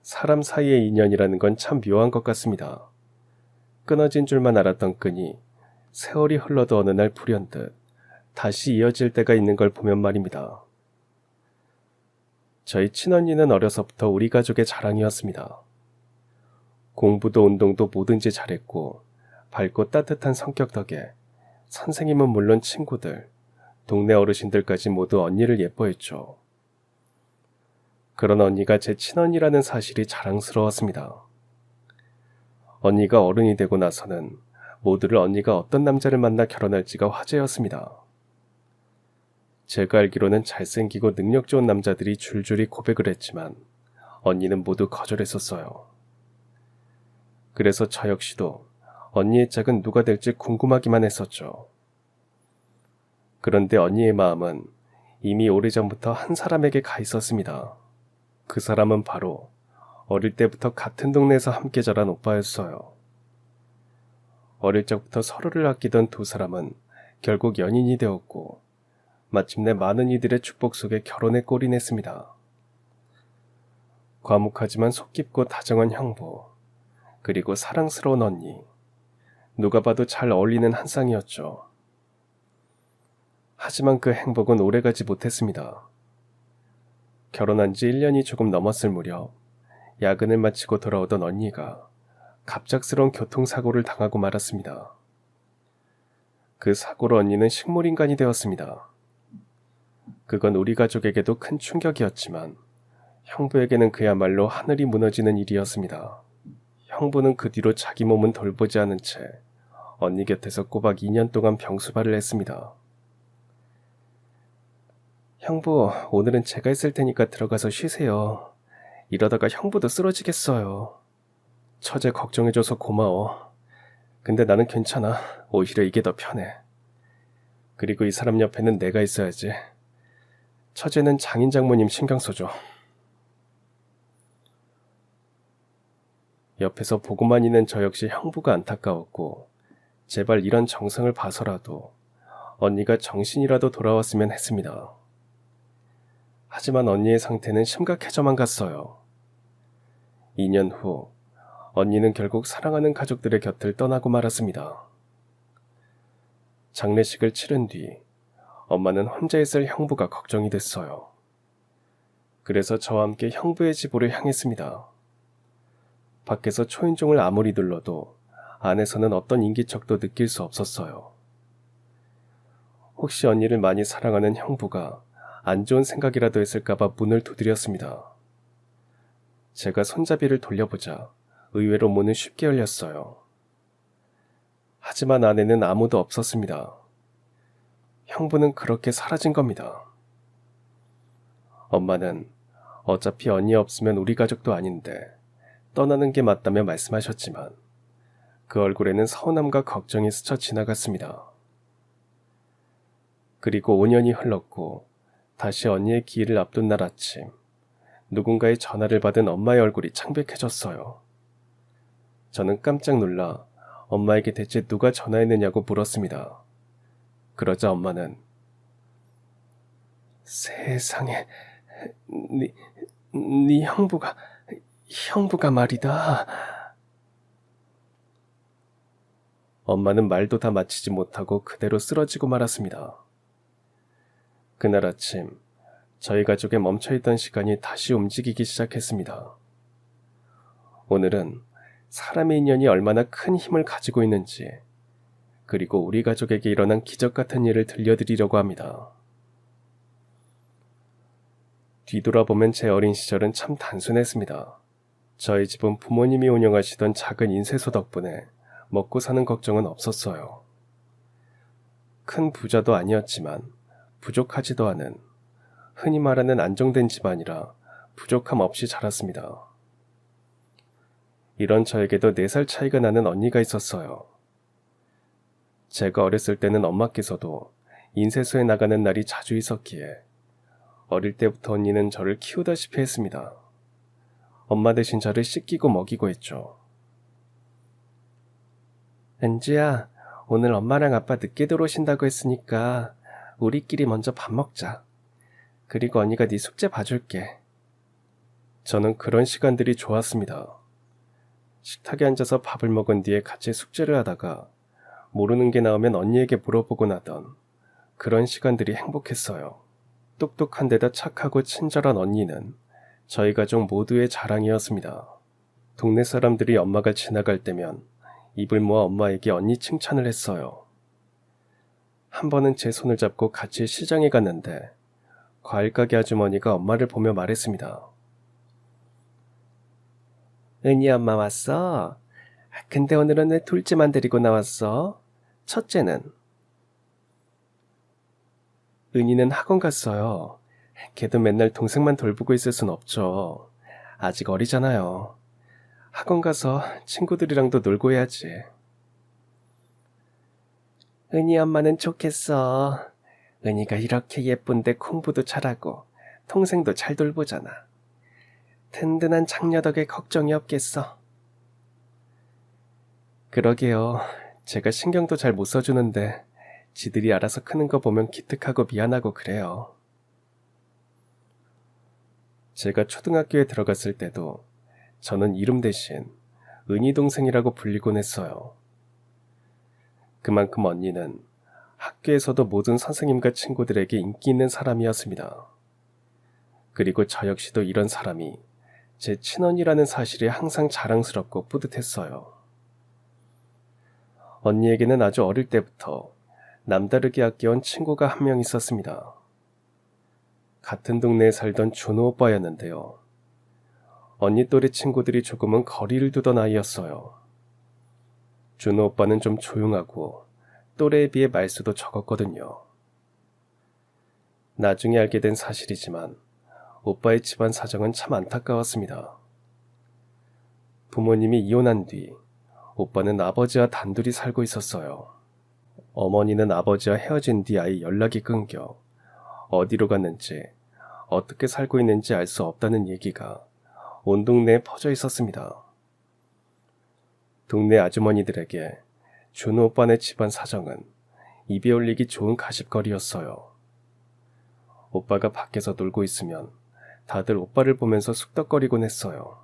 사람 사이의 인연이라는 건 참 묘한 것 같습니다. 끊어진 줄만 알았던 끈이 세월이 흘러도 어느 날 불현듯 다시 이어질 때가 있는 걸 보면 말입니다. 저희 친언니는 어려서부터 우리 가족의 자랑이었습니다. 공부도 운동도 뭐든지 잘했고 밝고 따뜻한 성격 덕에 선생님은 물론 친구들, 동네 어르신들까지 모두 언니를 예뻐했죠. 그런 언니가 제 친언니라는 사실이 자랑스러웠습니다. 언니가 어른이 되고 나서는 모두를 언니가 어떤 남자를 만나 결혼할지가 화제였습니다. 제가 알기로는 잘생기고 능력 좋은 남자들이 줄줄이 고백을 했지만 언니는 모두 거절했었어요. 그래서 저 역시도 언니의 짝은 누가 될지 궁금하기만 했었죠. 그런데 언니의 마음은 이미 오래전부터 한 사람에게 가 있었습니다. 그 사람은 바로 어릴 때부터 같은 동네에서 함께 자란 오빠였어요. 어릴 적부터 서로를 아끼던 두 사람은 결국 연인이 되었고 마침내 많은 이들의 축복 속에 결혼에 골인했습니다. 과묵하지만 속 깊고 다정한 형부, 그리고 사랑스러운 언니, 누가 봐도 잘 어울리는 한 쌍이었죠. 하지만 그 행복은 오래가지 못했습니다. 결혼한 지 1년이 조금 넘었을 무렵 야근을 마치고 돌아오던 언니가 갑작스러운 교통사고를 당하고 말았습니다. 그 사고로 언니는 식물인간이 되었습니다. 그건 우리 가족에게도 큰 충격이었지만 형부에게는 그야말로 하늘이 무너지는 일이었습니다. 형부는 그 뒤로 자기 몸은 돌보지 않은 채 언니 곁에서 꼬박 2년 동안 병수발을 했습니다. 형부, 오늘은 제가 있을 테니까 들어가서 쉬세요. 이러다가 형부도 쓰러지겠어요. 처제 걱정해줘서 고마워. 근데 나는 괜찮아. 오히려 이게 더 편해. 그리고 이 사람 옆에는 내가 있어야지. 처제는 장인 장모님 신경 써줘. 옆에서 보고만 있는 저 역시 형부가 안타까웠고 제발 이런 정성을 봐서라도 언니가 정신이라도 돌아왔으면 했습니다. 하지만 언니의 상태는 심각해져만 갔어요. 2년 후 언니는 결국 사랑하는 가족들의 곁을 떠나고 말았습니다. 장례식을 치른 뒤 엄마는 혼자 있을 형부가 걱정이 됐어요. 그래서 저와 함께 형부의 집으로 향했습니다. 밖에서 초인종을 아무리 눌러도 안에서는 어떤 인기척도 느낄 수 없었어요. 혹시 언니를 많이 사랑하는 형부가 안 좋은 생각이라도 했을까봐 문을 두드렸습니다. 제가 손잡이를 돌려보자 의외로 문은 쉽게 열렸어요. 하지만 안에는 아무도 없었습니다. 형부는 그렇게 사라진 겁니다. 엄마는 어차피 언니 없으면 우리 가족도 아닌데 떠나는 게 맞다며 말씀하셨지만 그 얼굴에는 서운함과 걱정이 스쳐 지나갔습니다. 그리고 5년이 흘렀고 다시 언니의 기일을 앞둔 날 아침, 누군가의 전화를 받은 엄마의 얼굴이 창백해졌어요. 저는 깜짝 놀라 엄마에게 대체 누가 전화했느냐고 물었습니다. 그러자 엄마는 세상에, 네 형부가 말이다. 엄마는 말도 다 마치지 못하고 그대로 쓰러지고 말았습니다. 그날 아침 저희 가족의 멈춰있던 시간이 다시 움직이기 시작했습니다. 오늘은 사람의 인연이 얼마나 큰 힘을 가지고 있는지, 그리고 우리 가족에게 일어난 기적 같은 일을 들려드리려고 합니다. 뒤돌아보면 제 어린 시절은 참 단순했습니다. 저희 집은 부모님이 운영하시던 작은 인쇄소 덕분에 먹고 사는 걱정은 없었어요. 큰 부자도 아니었지만 부족하지도 않은, 흔히 말하는 안정된 집안이라 부족함 없이 자랐습니다. 이런 저에게도 4살 차이가 나는 언니가 있었어요. 제가 어렸을 때는 엄마께서도 인쇄소에 나가는 날이 자주 있었기에 어릴 때부터 언니는 저를 키우다시피 했습니다. 엄마 대신 저를 씻기고 먹이고 했죠. 은지야, 오늘 엄마랑 아빠 늦게 들어오신다고 했으니까 우리끼리 먼저 밥 먹자. 그리고 언니가 네 숙제 봐줄게. 저는 그런 시간들이 좋았습니다. 식탁에 앉아서 밥을 먹은 뒤에 같이 숙제를 하다가 모르는 게 나오면 언니에게 물어보고 나던 그런 시간들이 행복했어요. 똑똑한 데다 착하고 친절한 언니는 저희 가족 모두의 자랑이었습니다. 동네 사람들이 엄마가 지나갈 때면 입을 모아 엄마에게 언니 칭찬을 했어요. 한 번은 제 손을 잡고 같이 시장에 갔는데 과일 가게 아주머니가 엄마를 보며 말했습니다. 은희 엄마 왔어? 근데 오늘은 왜 둘째만 데리고 나왔어? 첫째는? 은희는 학원 갔어요. 걔도 맨날 동생만 돌보고 있을 순 없죠. 아직 어리잖아요. 학원 가서 친구들이랑도 놀고 해야지. 은희 엄마는 좋겠어. 은희가 이렇게 예쁜데 공부도 잘하고 동생도 잘 돌보잖아. 든든한 장녀 덕에 걱정이 없겠어. 그러게요. 제가 신경도 잘 못 써주는데 지들이 알아서 크는 거 보면 기특하고 미안하고 그래요. 제가 초등학교에 들어갔을 때도 저는 이름 대신 은희 동생이라고 불리곤 했어요. 그만큼 언니는 학교에서도 모든 선생님과 친구들에게 인기 있는 사람이었습니다. 그리고 저 역시도 이런 사람이 제 친언니라는 사실이 항상 자랑스럽고 뿌듯했어요. 언니에게는 아주 어릴 때부터 남다르게 아껴온 친구가 한 명 있었습니다. 같은 동네에 살던 준호 오빠였는데요. 언니 또래 친구들이 조금은 거리를 두던 아이였어요. 준호 오빠는 좀 조용하고 또래에 비해 말수도 적었거든요. 나중에 알게 된 사실이지만 오빠의 집안 사정은 참 안타까웠습니다. 부모님이 이혼한 뒤 오빠는 아버지와 단둘이 살고 있었어요. 어머니는 아버지와 헤어진 뒤 아이 연락이 끊겨 어디로 갔는지 어떻게 살고 있는지 알 수 없다는 얘기가 온 동네에 퍼져 있었습니다. 동네 아주머니들에게 준호 오빠네 집안 사정은 입에 올리기 좋은 가십거리였어요. 오빠가 밖에서 놀고 있으면 다들 오빠를 보면서 쑥덕거리곤 했어요.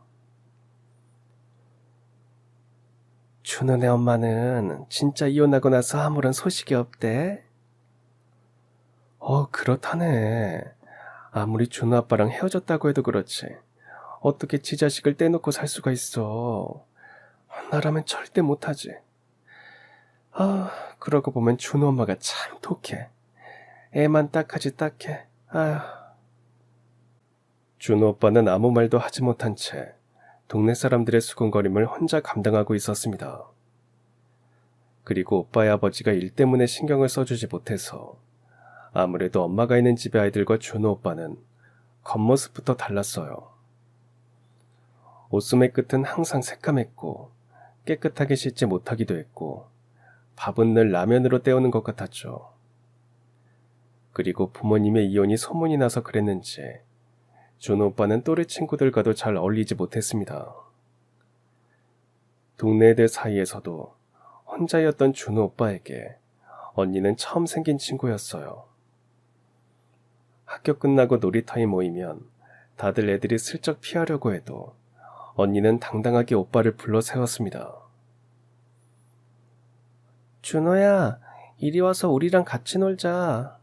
준호네 엄마는 진짜 이혼하고 나서 아무런 소식이 없대? 그렇다네. 아무리 준호 아빠랑 헤어졌다고 해도 그렇지. 어떻게 지 자식을 떼놓고 살 수가 있어. 나라면 절대 못하지. 그러고 보면 준호 엄마가 참 독해. 애만 딱하지 딱해. 아휴. 준호 오빠는 아무 말도 하지 못한 채 동네 사람들의 수군거림을 혼자 감당하고 있었습니다. 그리고 오빠의 아버지가 일 때문에 신경을 써주지 못해서 아무래도 엄마가 있는 집의 아이들과 준호 오빠는 겉모습부터 달랐어요. 옷소매 끝은 항상 새까맸고 깨끗하게 씻지 못하기도 했고 밥은 늘 라면으로 때우는 것 같았죠. 그리고 부모님의 이혼이 소문이 나서 그랬는지 준호 오빠는 또래 친구들과도 잘 어울리지 못했습니다. 동네 애들 사이에서도 혼자였던 준호 오빠에게 언니는 처음 생긴 친구였어요. 학교 끝나고 놀이터에 모이면 다들 애들이 슬쩍 피하려고 해도 언니는 당당하게 오빠를 불러 세웠습니다. 준호야, 이리 와서 우리랑 같이 놀자.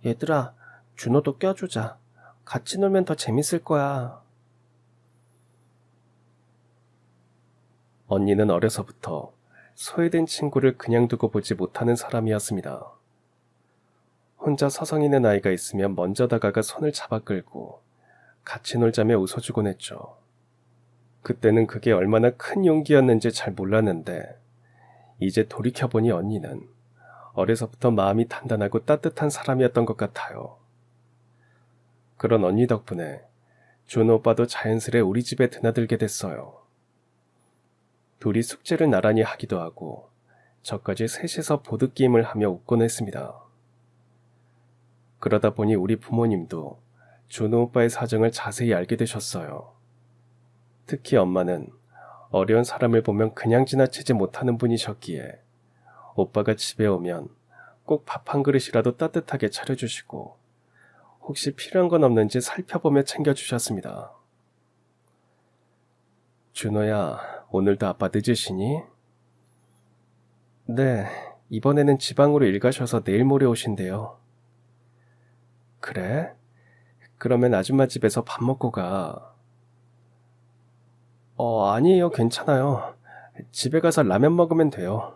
얘들아, 준호도 껴주자. 같이 놀면 더 재밌을 거야. 언니는 어려서부터 소외된 친구를 그냥 두고 보지 못하는 사람이었습니다. 혼자 서성이는 아이가 있으면 먼저 다가가 손을 잡아 끌고 같이 놀자며 웃어주곤 했죠. 그때는 그게 얼마나 큰 용기였는지 잘 몰랐는데 이제 돌이켜보니 언니는 어려서부터 마음이 단단하고 따뜻한 사람이었던 것 같아요. 그런 언니 덕분에 준호 오빠도 자연스레 우리 집에 드나들게 됐어요. 둘이 숙제를 나란히 하기도 하고 저까지 셋이서 보드게임을 하며 웃곤 했습니다. 그러다 보니 우리 부모님도 준호 오빠의 사정을 자세히 알게 되셨어요. 특히 엄마는 어려운 사람을 보면 그냥 지나치지 못하는 분이셨기에 오빠가 집에 오면 꼭 밥 한 그릇이라도 따뜻하게 차려주시고 혹시 필요한 건 없는지 살펴보며 챙겨주셨습니다. 준호야, 오늘도 아빠 늦으시니? 네, 이번에는 지방으로 일 가셔서 내일 모레 오신대요. 그래? 그러면 아줌마 집에서 밥 먹고 가. 아니에요. 괜찮아요. 집에 가서 라면 먹으면 돼요.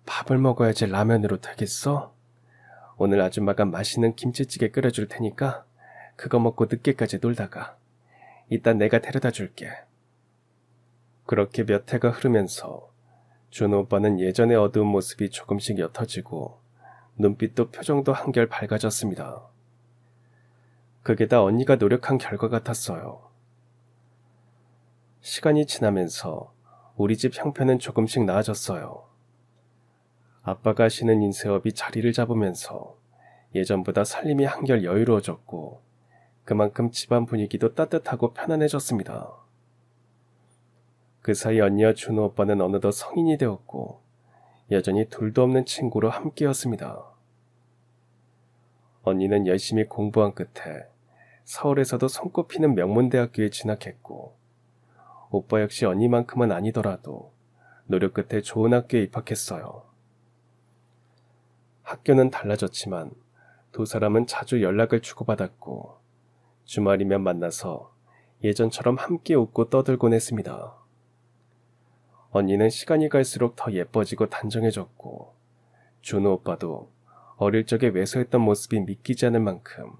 밥을 먹어야지 라면으로 되겠어? 오늘 아줌마가 맛있는 김치찌개 끓여줄 테니까 그거 먹고 늦게까지 놀다가 이따 내가 데려다 줄게. 그렇게 몇 해가 흐르면서 준호 오빠는 예전의 어두운 모습이 조금씩 옅어지고 눈빛도 표정도 한결 밝아졌습니다. 그게 다 언니가 노력한 결과 같았어요. 시간이 지나면서 우리 집 형편은 조금씩 나아졌어요. 아빠가 하시는 인쇄업이 자리를 잡으면서 예전보다 살림이 한결 여유로워졌고 그만큼 집안 분위기도 따뜻하고 편안해졌습니다. 그 사이 언니와 준호 오빠는 어느덧 성인이 되었고 여전히 둘도 없는 친구로 함께였습니다. 언니는 열심히 공부한 끝에 서울에서도 손꼽히는 명문대학교에 진학했고 오빠 역시 언니만큼은 아니더라도 노력 끝에 좋은 학교에 입학했어요. 학교는 달라졌지만 두 사람은 자주 연락을 주고받았고 주말이면 만나서 예전처럼 함께 웃고 떠들곤 했습니다. 언니는 시간이 갈수록 더 예뻐지고 단정해졌고 준호 오빠도 어릴 적에 왜소했던 모습이 믿기지 않을 만큼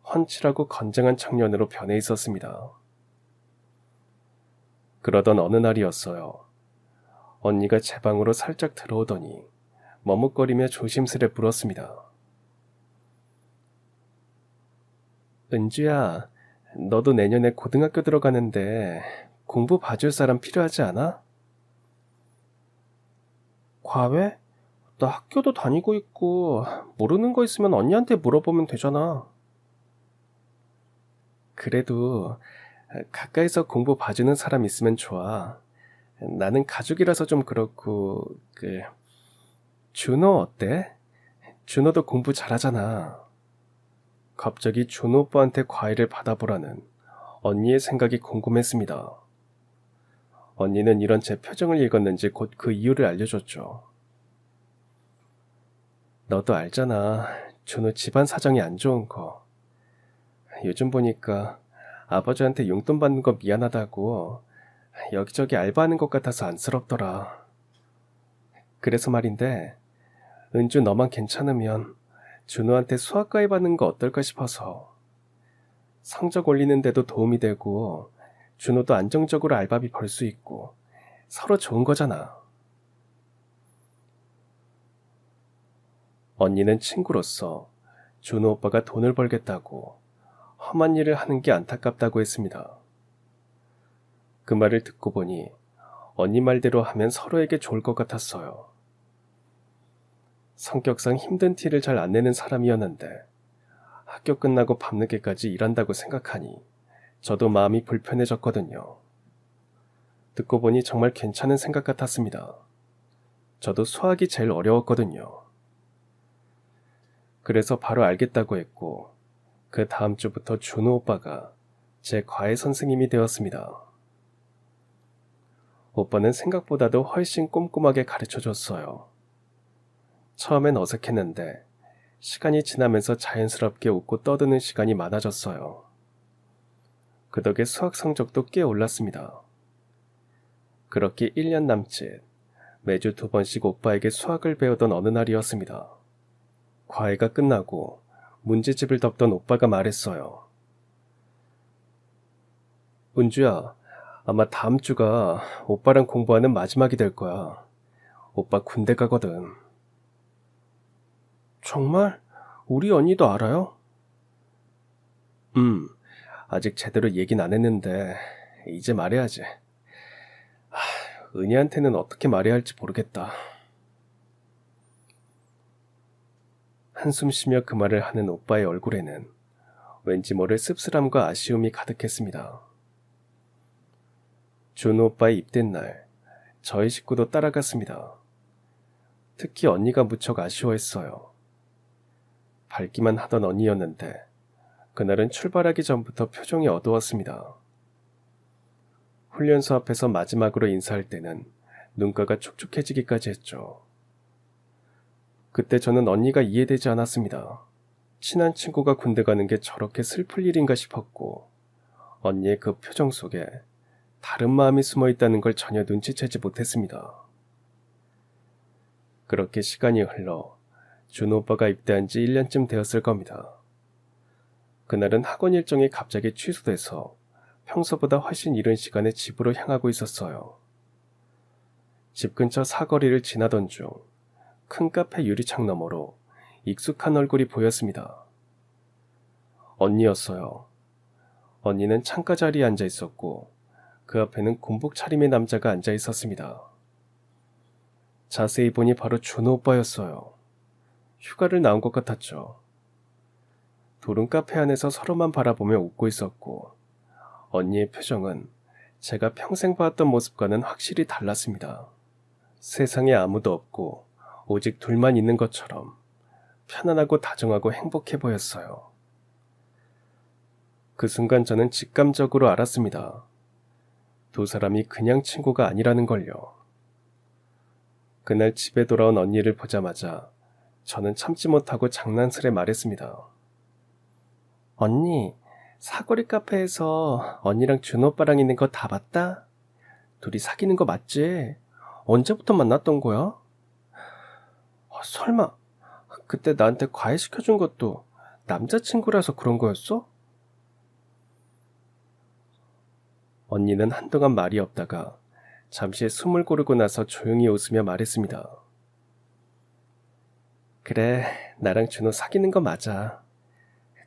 훤칠하고 건장한 청년으로 변해 있었습니다. 그러던 어느 날이었어요. 언니가 제 방으로 살짝 들어오더니 머뭇거리며 조심스레 물었습니다. 은주야, 너도 내년에 고등학교 들어가는데 공부 봐줄 사람 필요하지 않아? 과외? 나 학교도 다니고 있고 모르는 거 있으면 언니한테 물어보면 되잖아. 그래도 가까이서 공부 봐주는 사람 있으면 좋아. 나는 가족이라서 좀 그렇고 준호 어때? 준호도 공부 잘하잖아. 갑자기 준호 오빠한테 과외를 받아보라는 언니의 생각이 궁금했습니다. 언니는 이런 제 표정을 읽었는지 곧 그 이유를 알려줬죠. 너도 알잖아. 준호 집안 사정이 안 좋은 거. 요즘 보니까 아버지한테 용돈 받는 거 미안하다고 여기저기 알바하는 것 같아서 안쓰럽더라. 그래서 말인데 은주 너만 괜찮으면 준호한테 수학 가입하는 거 어떨까 싶어서. 성적 올리는데도 도움이 되고 준호도 안정적으로 알바비 벌 수 있고 서로 좋은 거잖아. 언니는 친구로서 준호 오빠가 돈을 벌겠다고 험한 일을 하는 게 안타깝다고 했습니다. 그 말을 듣고 보니 언니 말대로 하면 서로에게 좋을 것 같았어요. 성격상 힘든 티를 잘 안 내는 사람이었는데 학교 끝나고 밤늦게까지 일한다고 생각하니 저도 마음이 불편해졌거든요. 듣고 보니 정말 괜찮은 생각 같았습니다. 저도 수학이 제일 어려웠거든요. 그래서 바로 알겠다고 했고 그 다음 주부터 준호 오빠가 제 과외 선생님이 되었습니다. 오빠는 생각보다도 훨씬 꼼꼼하게 가르쳐줬어요. 처음엔 어색했는데 시간이 지나면서 자연스럽게 웃고 떠드는 시간이 많아졌어요. 그 덕에 수학 성적도 꽤 올랐습니다. 그렇게 1년 남짓 매주 2번씩 오빠에게 수학을 배우던 어느 날이었습니다. 과외가 끝나고 문제집을 덮던 오빠가 말했어요. 은주야, 아마 다음 주가 오빠랑 공부하는 마지막이 될 거야. 오빠 군대 가거든. 정말? 우리 언니도 알아요? 아직 제대로 얘긴 안 했는데 이제 말해야지. 은희한테는 어떻게 말해야 할지 모르겠다. 한숨 쉬며 그 말을 하는 오빠의 얼굴에는 왠지 모를 씁쓸함과 아쉬움이 가득했습니다. 준호 오빠의 입된 날, 저희 식구도 따라갔습니다. 특히 언니가 무척 아쉬워했어요. 밝기만 하던 언니였는데 그날은 출발하기 전부터 표정이 어두웠습니다. 훈련소 앞에서 마지막으로 인사할 때는 눈가가 촉촉해지기까지 했죠. 그때 저는 언니가 이해되지 않았습니다. 친한 친구가 군대 가는 게 저렇게 슬플 일인가 싶었고, 언니의 그 표정 속에 다른 마음이 숨어 있다는 걸 전혀 눈치채지 못했습니다. 그렇게 시간이 흘러 준호 오빠가 입대한 지 1년쯤 되었을 겁니다. 그날은 학원 일정이 갑자기 취소돼서 평소보다 훨씬 이른 시간에 집으로 향하고 있었어요. 집 근처 사거리를 지나던 중 큰 카페 유리창 너머로 익숙한 얼굴이 보였습니다. 언니였어요. 언니는 창가 자리에 앉아 있었고 그 앞에는 군복 차림의 남자가 앉아 있었습니다. 자세히 보니 바로 준호 오빠였어요. 휴가를 나온 것 같았죠. 둘은 카페 안에서 서로만 바라보며 웃고 있었고 언니의 표정은 제가 평생 봤던 모습과는 확실히 달랐습니다. 세상에 아무도 없고 오직 둘만 있는 것처럼 편안하고 다정하고 행복해 보였어요. 그 순간 저는 직감적으로 알았습니다. 두 사람이 그냥 친구가 아니라는 걸요. 그날 집에 돌아온 언니를 보자마자 저는 참지 못하고 장난스레 말했습니다. 언니, 사거리 카페에서 언니랑 준호 오빠랑 있는 거 다 봤다? 둘이 사귀는 거 맞지? 언제부터 만났던 거야? 설마 그때 나한테 과외 시켜준 것도 남자친구라서 그런 거였어? 언니는 한동안 말이 없다가 잠시 숨을 고르고 나서 조용히 웃으며 말했습니다. 그래, 나랑 준호 사귀는 거 맞아.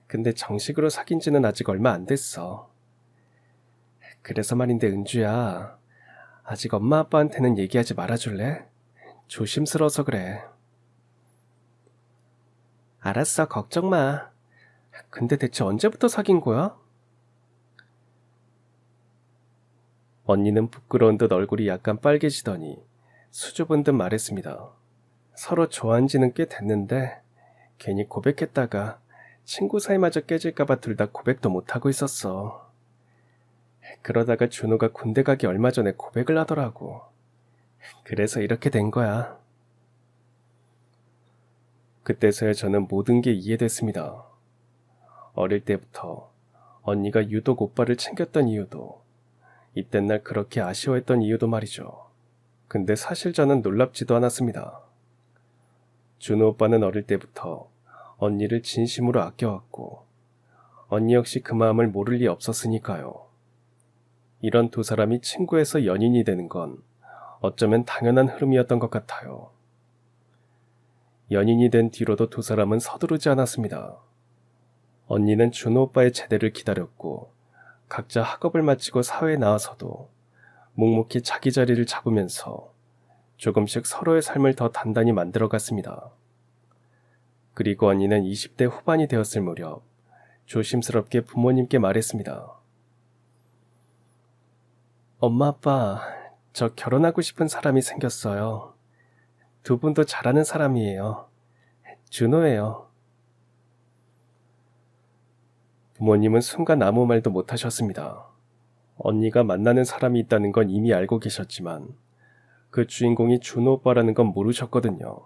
근데 정식으로 사귄 지는 아직 얼마 안 됐어. 그래서 말인데 은주야, 아직 엄마 아빠한테는 얘기하지 말아줄래? 조심스러워서 그래. 알았어, 걱정 마. 근데 대체 언제부터 사귄 거야? 언니는 부끄러운 듯 얼굴이 약간 빨개지더니 수줍은 듯 말했습니다. 서로 좋아한 지는 꽤 됐는데 괜히 고백했다가 친구 사이마저 깨질까봐 둘 다 고백도 못하고 있었어. 그러다가 준호가 군대 가기 얼마 전에 고백을 하더라고. 그래서 이렇게 된 거야. 그때서야 저는 모든 게 이해됐습니다. 어릴 때부터 언니가 유독 오빠를 챙겼던 이유도, 입대 날 그렇게 아쉬워했던 이유도 말이죠. 근데 사실 저는 놀랍지도 않았습니다. 준호 오빠는 어릴 때부터 언니를 진심으로 아껴왔고 언니 역시 그 마음을 모를 리 없었으니까요. 이런 두 사람이 친구에서 연인이 되는 건 어쩌면 당연한 흐름이었던 것 같아요. 연인이 된 뒤로도 두 사람은 서두르지 않았습니다. 언니는 준호 오빠의 제대를 기다렸고 각자 학업을 마치고 사회에 나와서도 묵묵히 자기 자리를 잡으면서 조금씩 서로의 삶을 더 단단히 만들어갔습니다. 그리고 언니는 20대 후반이 되었을 무렵 조심스럽게 부모님께 말했습니다. 엄마 아빠, 저 결혼하고 싶은 사람이 생겼어요. 두 분도 잘하는 사람이에요. 준호예요. 부모님은 순간 아무 말도 못하셨습니다. 언니가 만나는 사람이 있다는 건 이미 알고 계셨지만 그 주인공이 준호 오빠라는 건 모르셨거든요.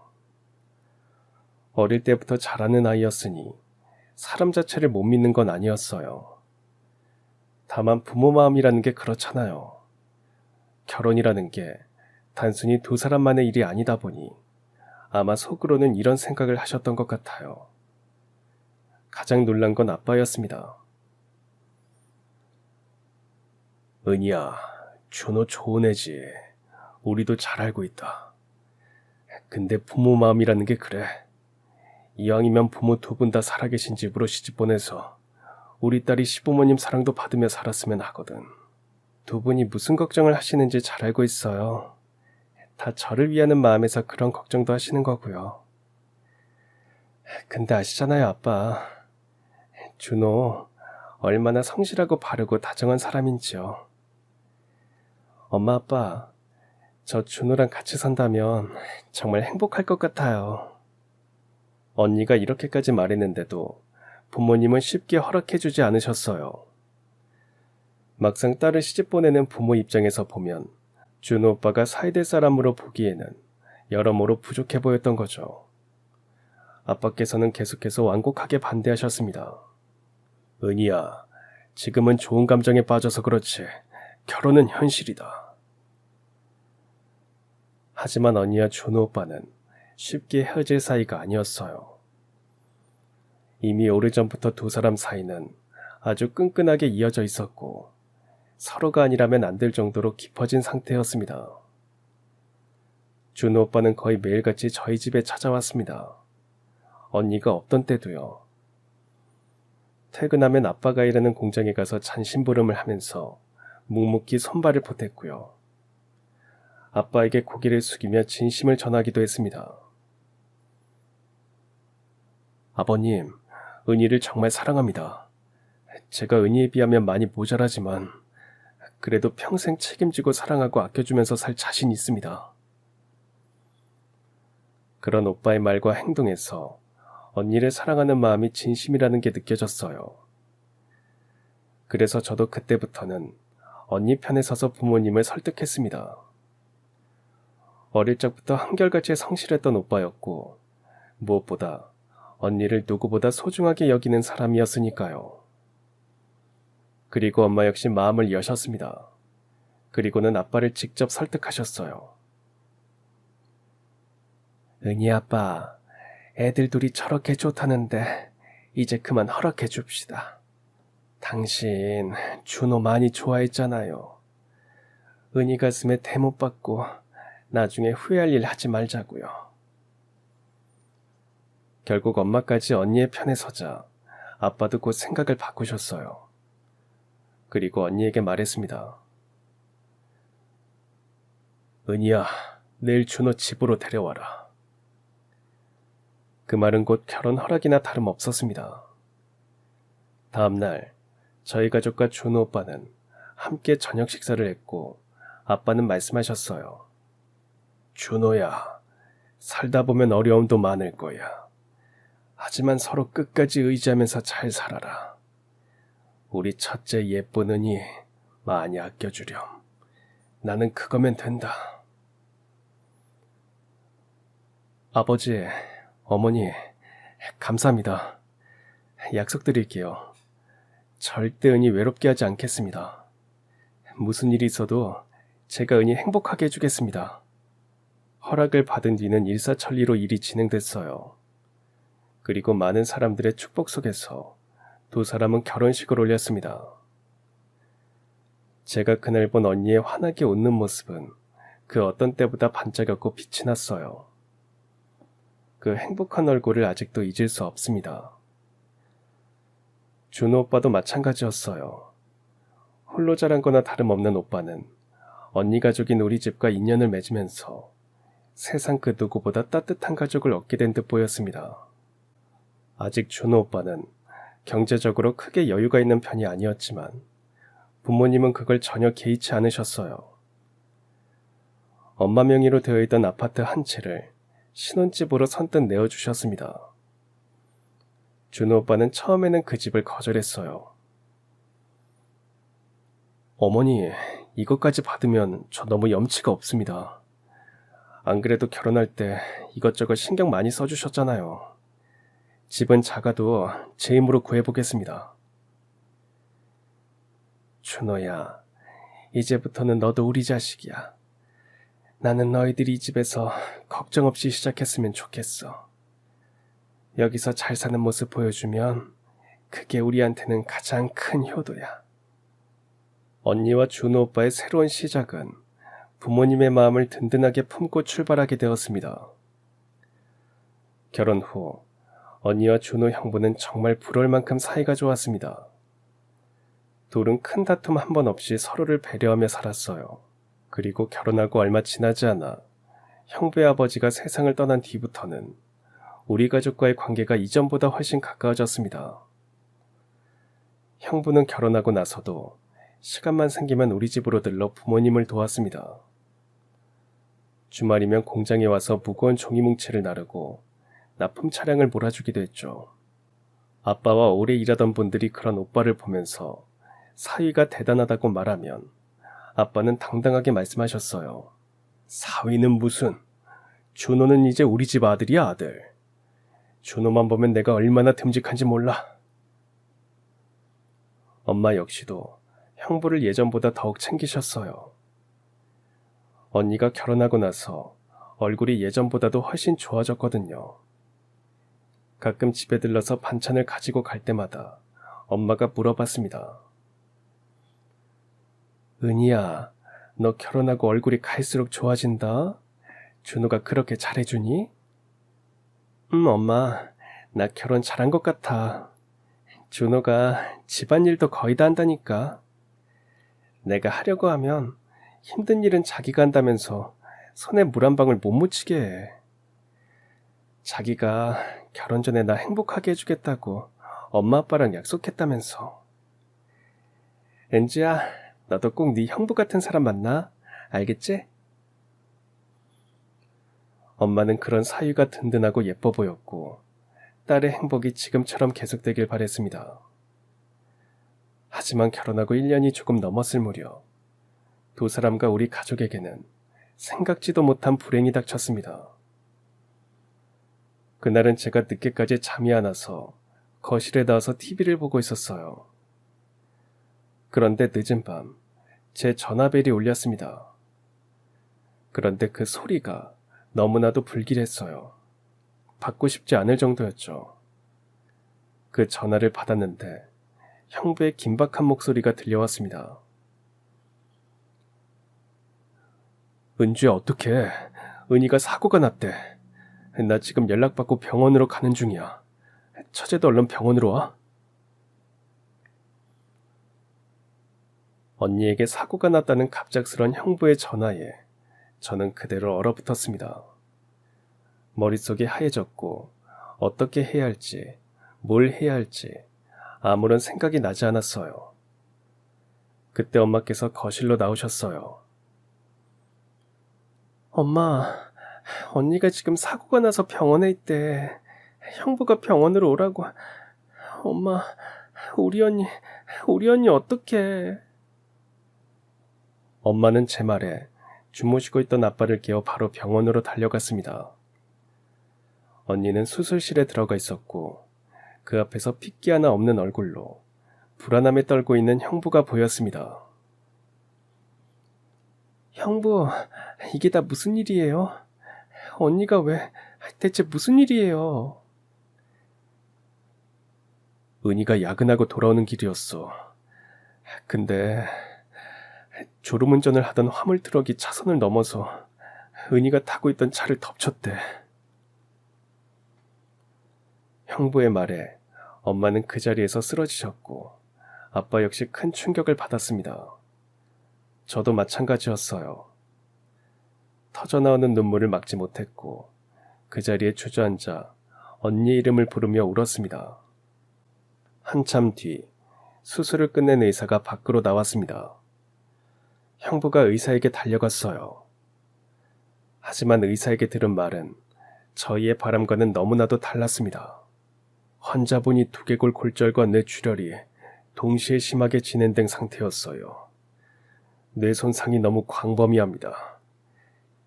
어릴 때부터 잘하는 아이였으니 사람 자체를 못 믿는 건 아니었어요. 다만 부모 마음이라는 게 그렇잖아요. 결혼이라는 게 단순히 두 사람만의 일이 아니다 보니 아마 속으로는 이런 생각을 하셨던 것 같아요. 가장 놀란 건 아빠였습니다. 은희야, 준호 좋은 애지. 우리도 잘 알고 있다. 근데 부모 마음이라는 게 그래. 이왕이면 부모 두 분 다 살아계신 집으로 시집 보내서 우리 딸이 시부모님 사랑도 받으며 살았으면 하거든. 두 분이 무슨 걱정을 하시는지 잘 알고 있어요. 다 저를 위하는 마음에서 그런 걱정도 하시는 거고요. 근데 아시잖아요, 아빠. 준호 얼마나 성실하고 바르고 다정한 사람인지요. 엄마 아빠, 저 준호랑 같이 산다면 정말 행복할 것 같아요. 언니가 이렇게까지 말했는데도 부모님은 쉽게 허락해주지 않으셨어요. 막상 딸을 시집 보내는 부모 입장에서 보면 준호 오빠가 사이될 사람으로 보기에는 여러모로 부족해 보였던 거죠. 아빠께서는 계속해서 완곡하게 반대하셨습니다. 은희야, 지금은 좋은 감정에 빠져서 그렇지 결혼은 현실이다. 하지만 언니와 준호 오빠는 쉽게 헤어질 사이가 아니었어요. 이미 오래전부터 두 사람 사이는 아주 끈끈하게 이어져 있었고 서로가 아니라면 안 될 정도로 깊어진 상태였습니다. 준호 오빠는 거의 매일같이 저희 집에 찾아왔습니다. 언니가 없던 때도요. 퇴근하면 아빠가 일하는 공장에 가서 잔심부름을 하면서 묵묵히 손발을 보탰고요. 아빠에게 고개를 숙이며 진심을 전하기도 했습니다. 아버님, 은희를 정말 사랑합니다. 제가 은희에 비하면 많이 모자라지만 그래도 평생 책임지고 사랑하고 아껴주면서 살 자신 있습니다. 그런 오빠의 말과 행동에서 언니를 사랑하는 마음이 진심이라는 게 느껴졌어요. 그래서 저도 그때부터는 언니 편에 서서 부모님을 설득했습니다. 어릴 적부터 한결같이 성실했던 오빠였고 무엇보다 언니를 누구보다 소중하게 여기는 사람이었으니까요. 그리고 엄마 역시 마음을 여셨습니다. 그리고는 아빠를 직접 설득하셨어요. 은희 아빠, 애들 둘이 저렇게 좋다는데 이제 그만 허락해 줍시다. 당신 준호 많이 좋아했잖아요. 은희 가슴에 대못 받고 나중에 후회할 일 하지 말자고요. 결국 엄마까지 언니의 편에 서자 아빠도 곧 생각을 바꾸셨어요. 그리고 언니에게 말했습니다. 은희야, 내일 준호 집으로 데려와라. 그 말은 곧 결혼 허락이나 다름없었습니다. 다음날 저희 가족과 준호 오빠는 함께 저녁 식사를 했고 아빠는 말씀하셨어요. 준호야, 살다 보면 어려움도 많을 거야. 하지만 서로 끝까지 의지하면서 잘 살아라. 우리 첫째 예쁜 은희 많이 아껴주렴. 나는 그거면 된다. 아버지, 어머니, 감사합니다. 약속드릴게요. 절대 은희 외롭게 하지 않겠습니다. 무슨 일이 있어도 제가 은희 행복하게 해주겠습니다. 허락을 받은 뒤는 일사천리로 일이 진행됐어요. 그리고 많은 사람들의 축복 속에서 두 사람은 결혼식을 올렸습니다. 제가 그날 본 언니의 환하게 웃는 모습은 그 어떤 때보다 반짝였고 빛이 났어요. 그 행복한 얼굴을 아직도 잊을 수 없습니다. 준호 오빠도 마찬가지였어요. 홀로 자란 거나 다름없는 오빠는 언니 가족인 우리 집과 인연을 맺으면서 세상 그 누구보다 따뜻한 가족을 얻게 된 듯 보였습니다. 아직 준호 오빠는 경제적으로 크게 여유가 있는 편이 아니었지만 부모님은 그걸 전혀 개의치 않으셨어요. 엄마 명의로 되어 있던 아파트 한 채를 신혼집으로 선뜻 내어주셨습니다. 준호 오빠는 처음에는 그 집을 거절했어요. 어머니, 이것까지 받으면 저 너무 염치가 없습니다. 안 그래도 결혼할 때 이것저것 신경 많이 써주셨잖아요. 집은 작아도 제 힘으로 구해보겠습니다. 준호야, 이제부터는 너도 우리 자식이야. 나는 너희들이 이 집에서 걱정 없이 시작했으면 좋겠어. 여기서 잘 사는 모습 보여주면 그게 우리한테는 가장 큰 효도야. 언니와 준호 오빠의 새로운 시작은 부모님의 마음을 든든하게 품고 출발하게 되었습니다. 결혼 후 언니와 준호 형부는 정말 부러울 만큼 사이가 좋았습니다. 둘은 큰 다툼 한 번 없이 서로를 배려하며 살았어요. 그리고 결혼하고 얼마 지나지 않아 형부의 아버지가 세상을 떠난 뒤부터는 우리 가족과의 관계가 이전보다 훨씬 가까워졌습니다. 형부는 결혼하고 나서도 시간만 생기면 우리 집으로 들러 부모님을 도왔습니다. 주말이면 공장에 와서 무거운 종이뭉치를 나르고 납품 차량을 몰아주기도 했죠. 아빠와 오래 일하던 분들이 그런 오빠를 보면서 사위가 대단하다고 말하면 아빠는 당당하게 말씀하셨어요. 사위는 무슨, 준호는 이제 우리 집 아들이야, 아들. 준호만 보면 내가 얼마나 듬직한지 몰라. 엄마 역시도 형부를 예전보다 더욱 챙기셨어요. 언니가 결혼하고 나서 얼굴이 예전보다도 훨씬 좋아졌거든요. 가끔 집에 들러서 반찬을 가지고 갈 때마다 엄마가 물어봤습니다. 은희야, 너 결혼하고 얼굴이 갈수록 좋아진다? 준호가 그렇게 잘해주니? 엄마, 나 결혼 잘한 것 같아. 준호가 집안일도 거의 다 한다니까. 내가 하려고 하면 힘든 일은 자기가 한다면서 손에 물 한 방울 못 묻히게 해. 자기가 결혼 전에 나 행복하게 해주겠다고 엄마 아빠랑 약속했다면서. 은지야, 너도 꼭 네 형부 같은 사람 만나. 알겠지? 엄마는 그런 사위가 든든하고 예뻐 보였고 딸의 행복이 지금처럼 계속되길 바랬습니다. 하지만 결혼하고 1년이 조금 넘었을 무렵 두 사람과 우리 가족에게는 생각지도 못한 불행이 닥쳤습니다. 그날은 제가 늦게까지 잠이 안 와서 거실에 나와서 TV를 보고 있었어요. 그런데 늦은 밤 제 전화벨이 울렸습니다. 그런데 그 소리가 너무나도 불길했어요. 받고 싶지 않을 정도였죠. 그 전화를 받았는데 형부의 긴박한 목소리가 들려왔습니다. 은주야, 어떡해. 은희가 사고가 났대. 나 지금 연락받고 병원으로 가는 중이야. 처제도 얼른 병원으로 와. 언니에게 사고가 났다는 갑작스런 형부의 전화에 저는 그대로 얼어붙었습니다. 머릿속이 하얘졌고 어떻게 해야 할지, 뭘 해야 할지 아무런 생각이 나지 않았어요. 그때 엄마께서 거실로 나오셨어요. 엄마, 언니가 지금 사고가 나서 병원에 있대. 형부가 병원으로 오라고. 엄마, 우리 언니 어떡해. 엄마는 제 말에 주무시고 있던 아빠를 깨워 바로 병원으로 달려갔습니다. 언니는 수술실에 들어가 있었고 그 앞에서 핏기 하나 없는 얼굴로 불안함에 떨고 있는 형부가 보였습니다. 형부, 이게 다 무슨 일이에요? 언니가 왜, 대체 무슨 일이에요? 은희가 야근하고 돌아오는 길이었어. 근데 졸음운전을 하던 화물 트럭이 차선을 넘어서 은희가 타고 있던 차를 덮쳤대. 형부의 말에 엄마는 그 자리에서 쓰러지셨고 아빠 역시 큰 충격을 받았습니다. 저도 마찬가지였어요. 터져나오는 눈물을 막지 못했고 그 자리에 주저앉아 언니 이름을 부르며 울었습니다. 한참 뒤 수술을 끝낸 의사가 밖으로 나왔습니다. 형부가 의사에게 달려갔어요. 하지만 의사에게 들은 말은 저희의 바람과는 너무나도 달랐습니다. 환자분이 두개골 골절과 뇌출혈이 동시에 심하게 진행된 상태였어요. 뇌 손상이 너무 광범위합니다.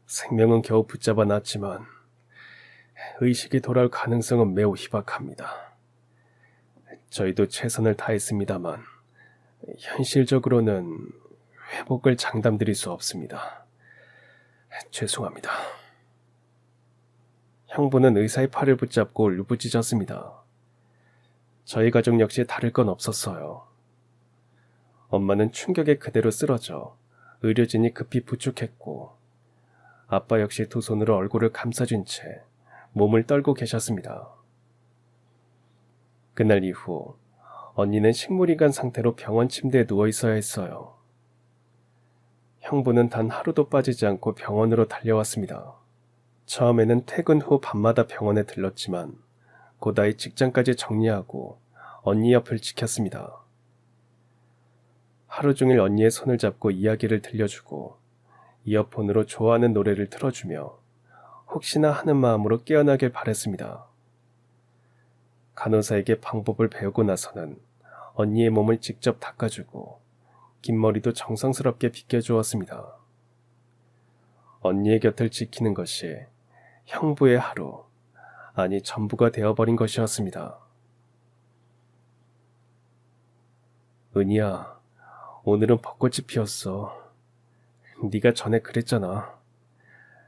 생명은 겨우 붙잡아 놨지만 의식이 돌아올 가능성은 매우 희박합니다. 저희도 최선을 다했습니다만 현실적으로는 회복을 장담드릴 수 없습니다. 죄송합니다. 형부는 의사의 팔을 붙잡고 울부짖었습니다. 저희 가족 역시 다를 건 없었어요. 엄마는 충격에 그대로 쓰러져 의료진이 급히 부축했고 아빠 역시 두 손으로 얼굴을 감싸준 채 몸을 떨고 계셨습니다. 그날 이후 언니는 식물인간 상태로 병원 침대에 누워 있어야 했어요. 형부는 단 하루도 빠지지 않고 병원으로 달려왔습니다. 처음에는 퇴근 후 밤마다 병원에 들렀지만 고다이 직장까지 정리하고 언니 옆을 지켰습니다. 하루 종일 언니의 손을 잡고 이야기를 들려주고 이어폰으로 좋아하는 노래를 틀어주며 혹시나 하는 마음으로 깨어나길 바랬습니다. 간호사에게 방법을 배우고 나서는 언니의 몸을 직접 닦아주고 긴 머리도 정성스럽게 빗겨주었습니다. 언니의 곁을 지키는 것이 형부의 하루, 아니 전부가 되어버린 것이었습니다. 은희야, 오늘은 벚꽃이 피었어. 네가 전에 그랬잖아.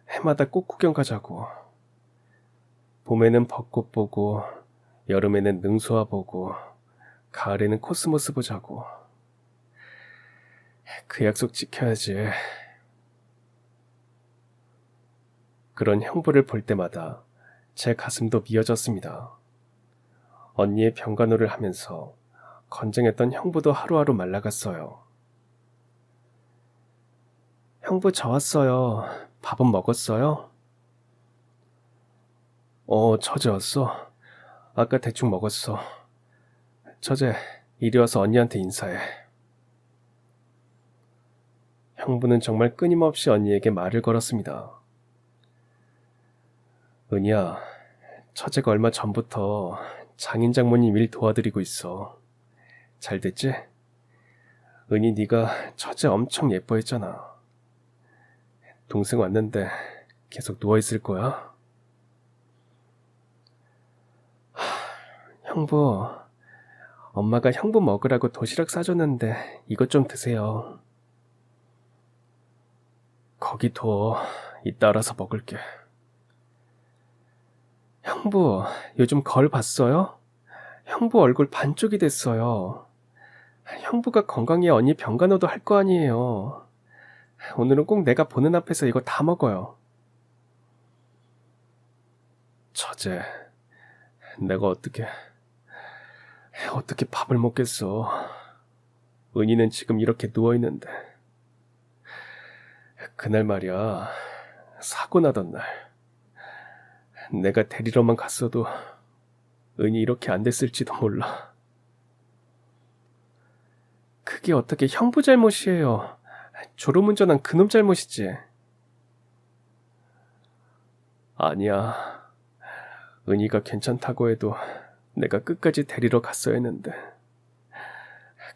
해마다 꽃 구경 가자고. 봄에는 벚꽃 보고, 여름에는 능수화 보고, 가을에는 코스모스 보자고. 그 약속 지켜야지. 그런 형부를 볼 때마다 제 가슴도 미어졌습니다. 언니의 병간호를 하면서 건장했던 형부도 하루하루 말라갔어요. 형부 저 왔어요. 밥은 먹었어요? 처제 왔어. 아까 대충 먹었어. 처제, 이리 와서 언니한테 인사해. 형부는 정말 끊임없이 언니에게 말을 걸었습니다. 은희야, 처제가 얼마 전부터 장인 장모님 일 도와드리고 있어. 잘 됐지? 은희 네가 처제 엄청 예뻐했잖아. 동생 왔는데 계속 누워있을 거야? 형부, 엄마가 형부 먹으라고 도시락 싸줬는데 이것 좀 드세요. 거기 둬. 이따 알아서 먹을게. 형부, 요즘 거울 봤어요? 형부 얼굴 반쪽이 됐어요. 형부가 건강해야 언니 병간호도 할 거 아니에요. 오늘은 꼭 내가 보는 앞에서 이거 다 먹어요. 처제, 내가 어떻게 밥을 먹겠어. 은희는 지금 이렇게 누워있는데. 그날 말이야, 사고 나던 날. 내가 데리러만 갔어도 은희 이렇게 안 됐을지도 몰라. 그게 어떻게 형부 잘못이에요. 졸음운전한 그놈 잘못이지. 아니야. 은희가 괜찮다고 해도 내가 끝까지 데리러 갔어야 했는데.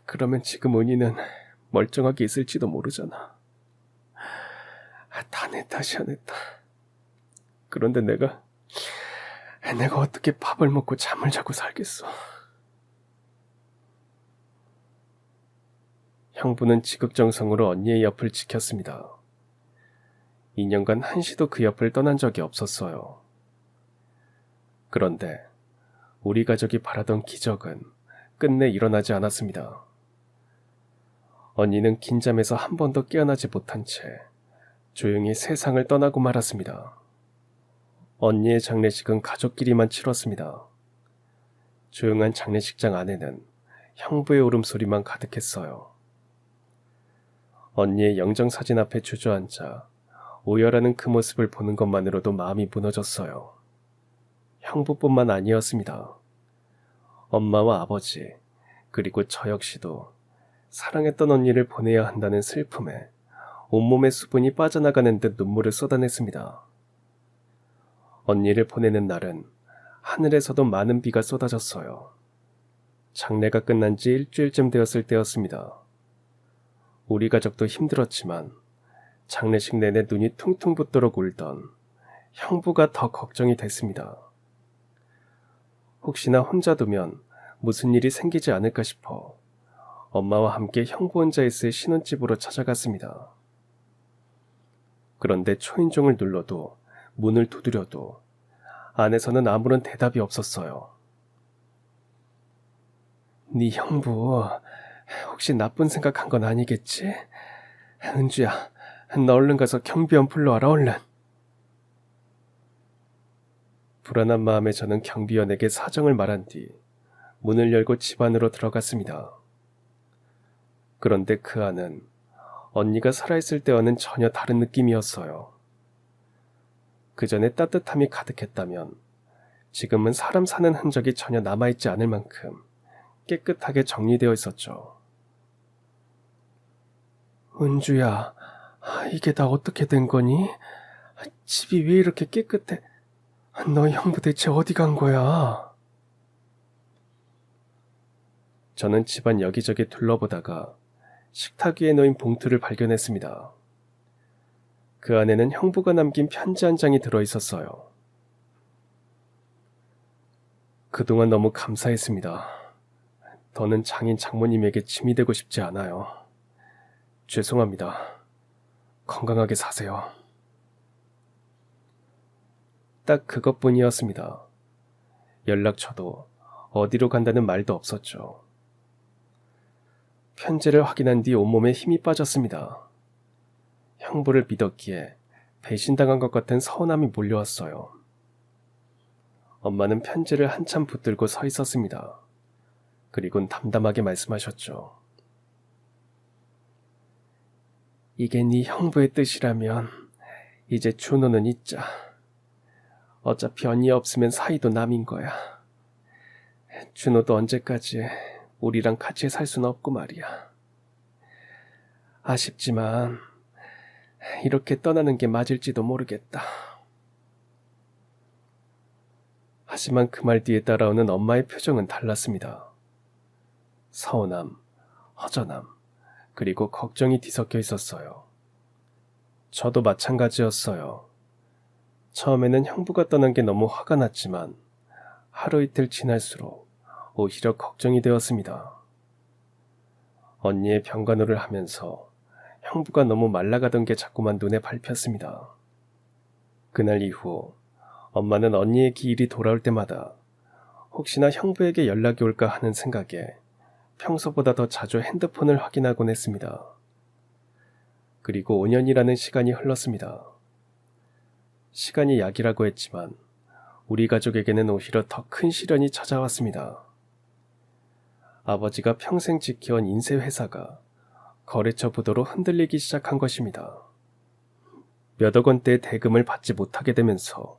그러면 지금 은희는 멀쩡하게 있을지도 모르잖아. 다 내 탓이야, 내 탓. 그런데 내가 어떻게 밥을 먹고 잠을 자고 살겠어. 형부는 지극정성으로 언니의 옆을 지켰습니다. 2년간 한시도 그 옆을 떠난 적이 없었어요. 그런데 우리 가족이 바라던 기적은 끝내 일어나지 않았습니다. 언니는 긴 잠에서 한 번도 깨어나지 못한 채 조용히 세상을 떠나고 말았습니다. 언니의 장례식은 가족끼리만 치렀습니다. 조용한 장례식장 안에는 형부의 울음소리만 가득했어요. 언니의 영정사진 앞에 주저앉아 오열하는 그 모습을 보는 것만으로도 마음이 무너졌어요. 형부뿐만 아니었습니다. 엄마와 아버지, 그리고 저 역시도 사랑했던 언니를 보내야 한다는 슬픔에 온몸의 수분이 빠져나가는 듯 눈물을 쏟아냈습니다. 언니를 보내는 날은 하늘에서도 많은 비가 쏟아졌어요. 장례가 끝난 지 일주일쯤 되었을 때였습니다. 우리 가족도 힘들었지만 장례식 내내 눈이 퉁퉁 붓도록 울던 형부가 더 걱정이 됐습니다. 혹시나 혼자 두면 무슨 일이 생기지 않을까 싶어 엄마와 함께 형부 혼자 있을 신혼집으로 찾아갔습니다. 그런데 초인종을 눌러도 문을 두드려도 안에서는 아무런 대답이 없었어요. 네 형부 혹시 나쁜 생각한 건 아니겠지? 은주야, 너 얼른 가서 경비원 불러와라 얼른. 불안한 마음에 저는 경비원에게 사정을 말한 뒤 문을 열고 집 안으로 들어갔습니다. 그런데 그 안은 언니가 살아있을 때와는 전혀 다른 느낌이었어요. 그 전에 따뜻함이 가득했다면 지금은 사람 사는 흔적이 전혀 남아있지 않을 만큼 깨끗하게 정리되어 있었죠. 은주야, 이게 다 어떻게 된 거니? 집이 왜 이렇게 깨끗해? 너희 형부 대체 어디 간 거야? 저는 집안 여기저기 둘러보다가 식탁 위에 놓인 봉투를 발견했습니다. 그 안에는 형부가 남긴 편지 한 장이 들어있었어요. 그동안 너무 감사했습니다. 더는 장인 장모님에게 짐이 되고 싶지 않아요. 죄송합니다. 건강하게 사세요. 딱 그것뿐이었습니다. 연락처도 어디로 간다는 말도 없었죠. 편지를 확인한 뒤 온몸에 힘이 빠졌습니다. 형부를 믿었기에 배신당한 것 같은 서운함이 몰려왔어요. 엄마는 편지를 한참 붙들고 서 있었습니다. 그리곤 담담하게 말씀하셨죠. 이게 네 형부의 뜻이라면 이제 준호는 잊자. 어차피 언니 없으면 사이도 남인 거야. 준호도 언제까지 우리랑 같이 살 순 없고 말이야. 아쉽지만 이렇게 떠나는 게 맞을지도 모르겠다. 하지만 그 말 뒤에 따라오는 엄마의 표정은 달랐습니다. 서운함, 허전함, 그리고 걱정이 뒤섞여 있었어요. 저도 마찬가지였어요. 처음에는 형부가 떠난 게 너무 화가 났지만 하루 이틀 지날수록 오히려 걱정이 되었습니다. 언니의 병간호를 하면서 형부가 너무 말라가던 게 자꾸만 눈에 밟혔습니다. 그날 이후 엄마는 언니의 기일이 돌아올 때마다 혹시나 형부에게 연락이 올까 하는 생각에 평소보다 더 자주 핸드폰을 확인하곤 했습니다. 그리고 5년이라는 시간이 흘렀습니다. 시간이 약이라고 했지만 우리 가족에게는 오히려 더 큰 시련이 찾아왔습니다. 아버지가 평생 지켜온 인쇄회사가 거래처 부도로 흔들리기 시작한 것입니다. 몇억 원대의 대금을 받지 못하게 되면서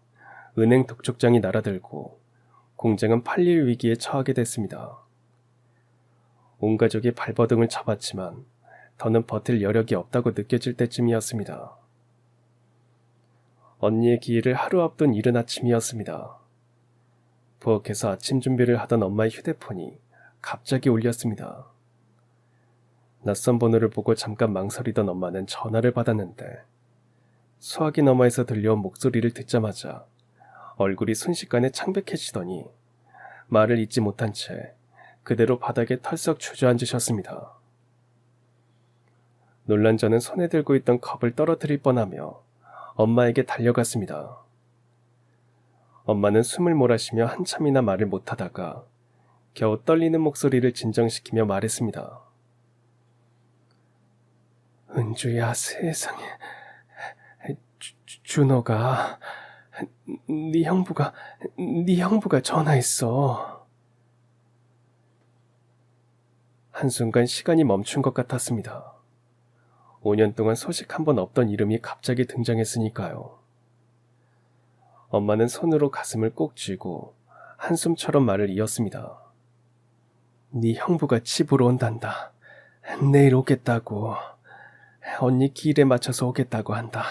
은행 독촉장이 날아들고 공장은 팔릴 위기에 처하게 됐습니다. 온 가족이 발버둥을 쳐봤지만 더는 버틸 여력이 없다고 느껴질 때쯤이었습니다. 언니의 기일을 하루 앞둔 이른 아침이었습니다. 부엌에서 아침 준비를 하던 엄마의 휴대폰이 갑자기 울렸습니다. 낯선 번호를 보고 잠깐 망설이던 엄마는 전화를 받았는데 수화기 너머에서 들려온 목소리를 듣자마자 얼굴이 순식간에 창백해지더니 말을 잇지 못한 채 그대로 바닥에 털썩 주저앉으셨습니다. 놀란 저는 손에 들고 있던 컵을 떨어뜨릴 뻔하며 엄마에게 달려갔습니다. 엄마는 숨을 몰아쉬며 한참이나 말을 못하다가 겨우 떨리는 목소리를 진정시키며 말했습니다. 은주야, 세상에. 준호가 네 형부가 전화했어. 한순간 시간이 멈춘 것 같았습니다. 5년 동안 소식 한 번 없던 이름이 갑자기 등장했으니까요. 엄마는 손으로 가슴을 꼭 쥐고 한숨처럼 말을 이었습니다. 네 형부가 집으로 온단다. 내일 오겠다고. 언니 기일에 맞춰서 오겠다고 한다.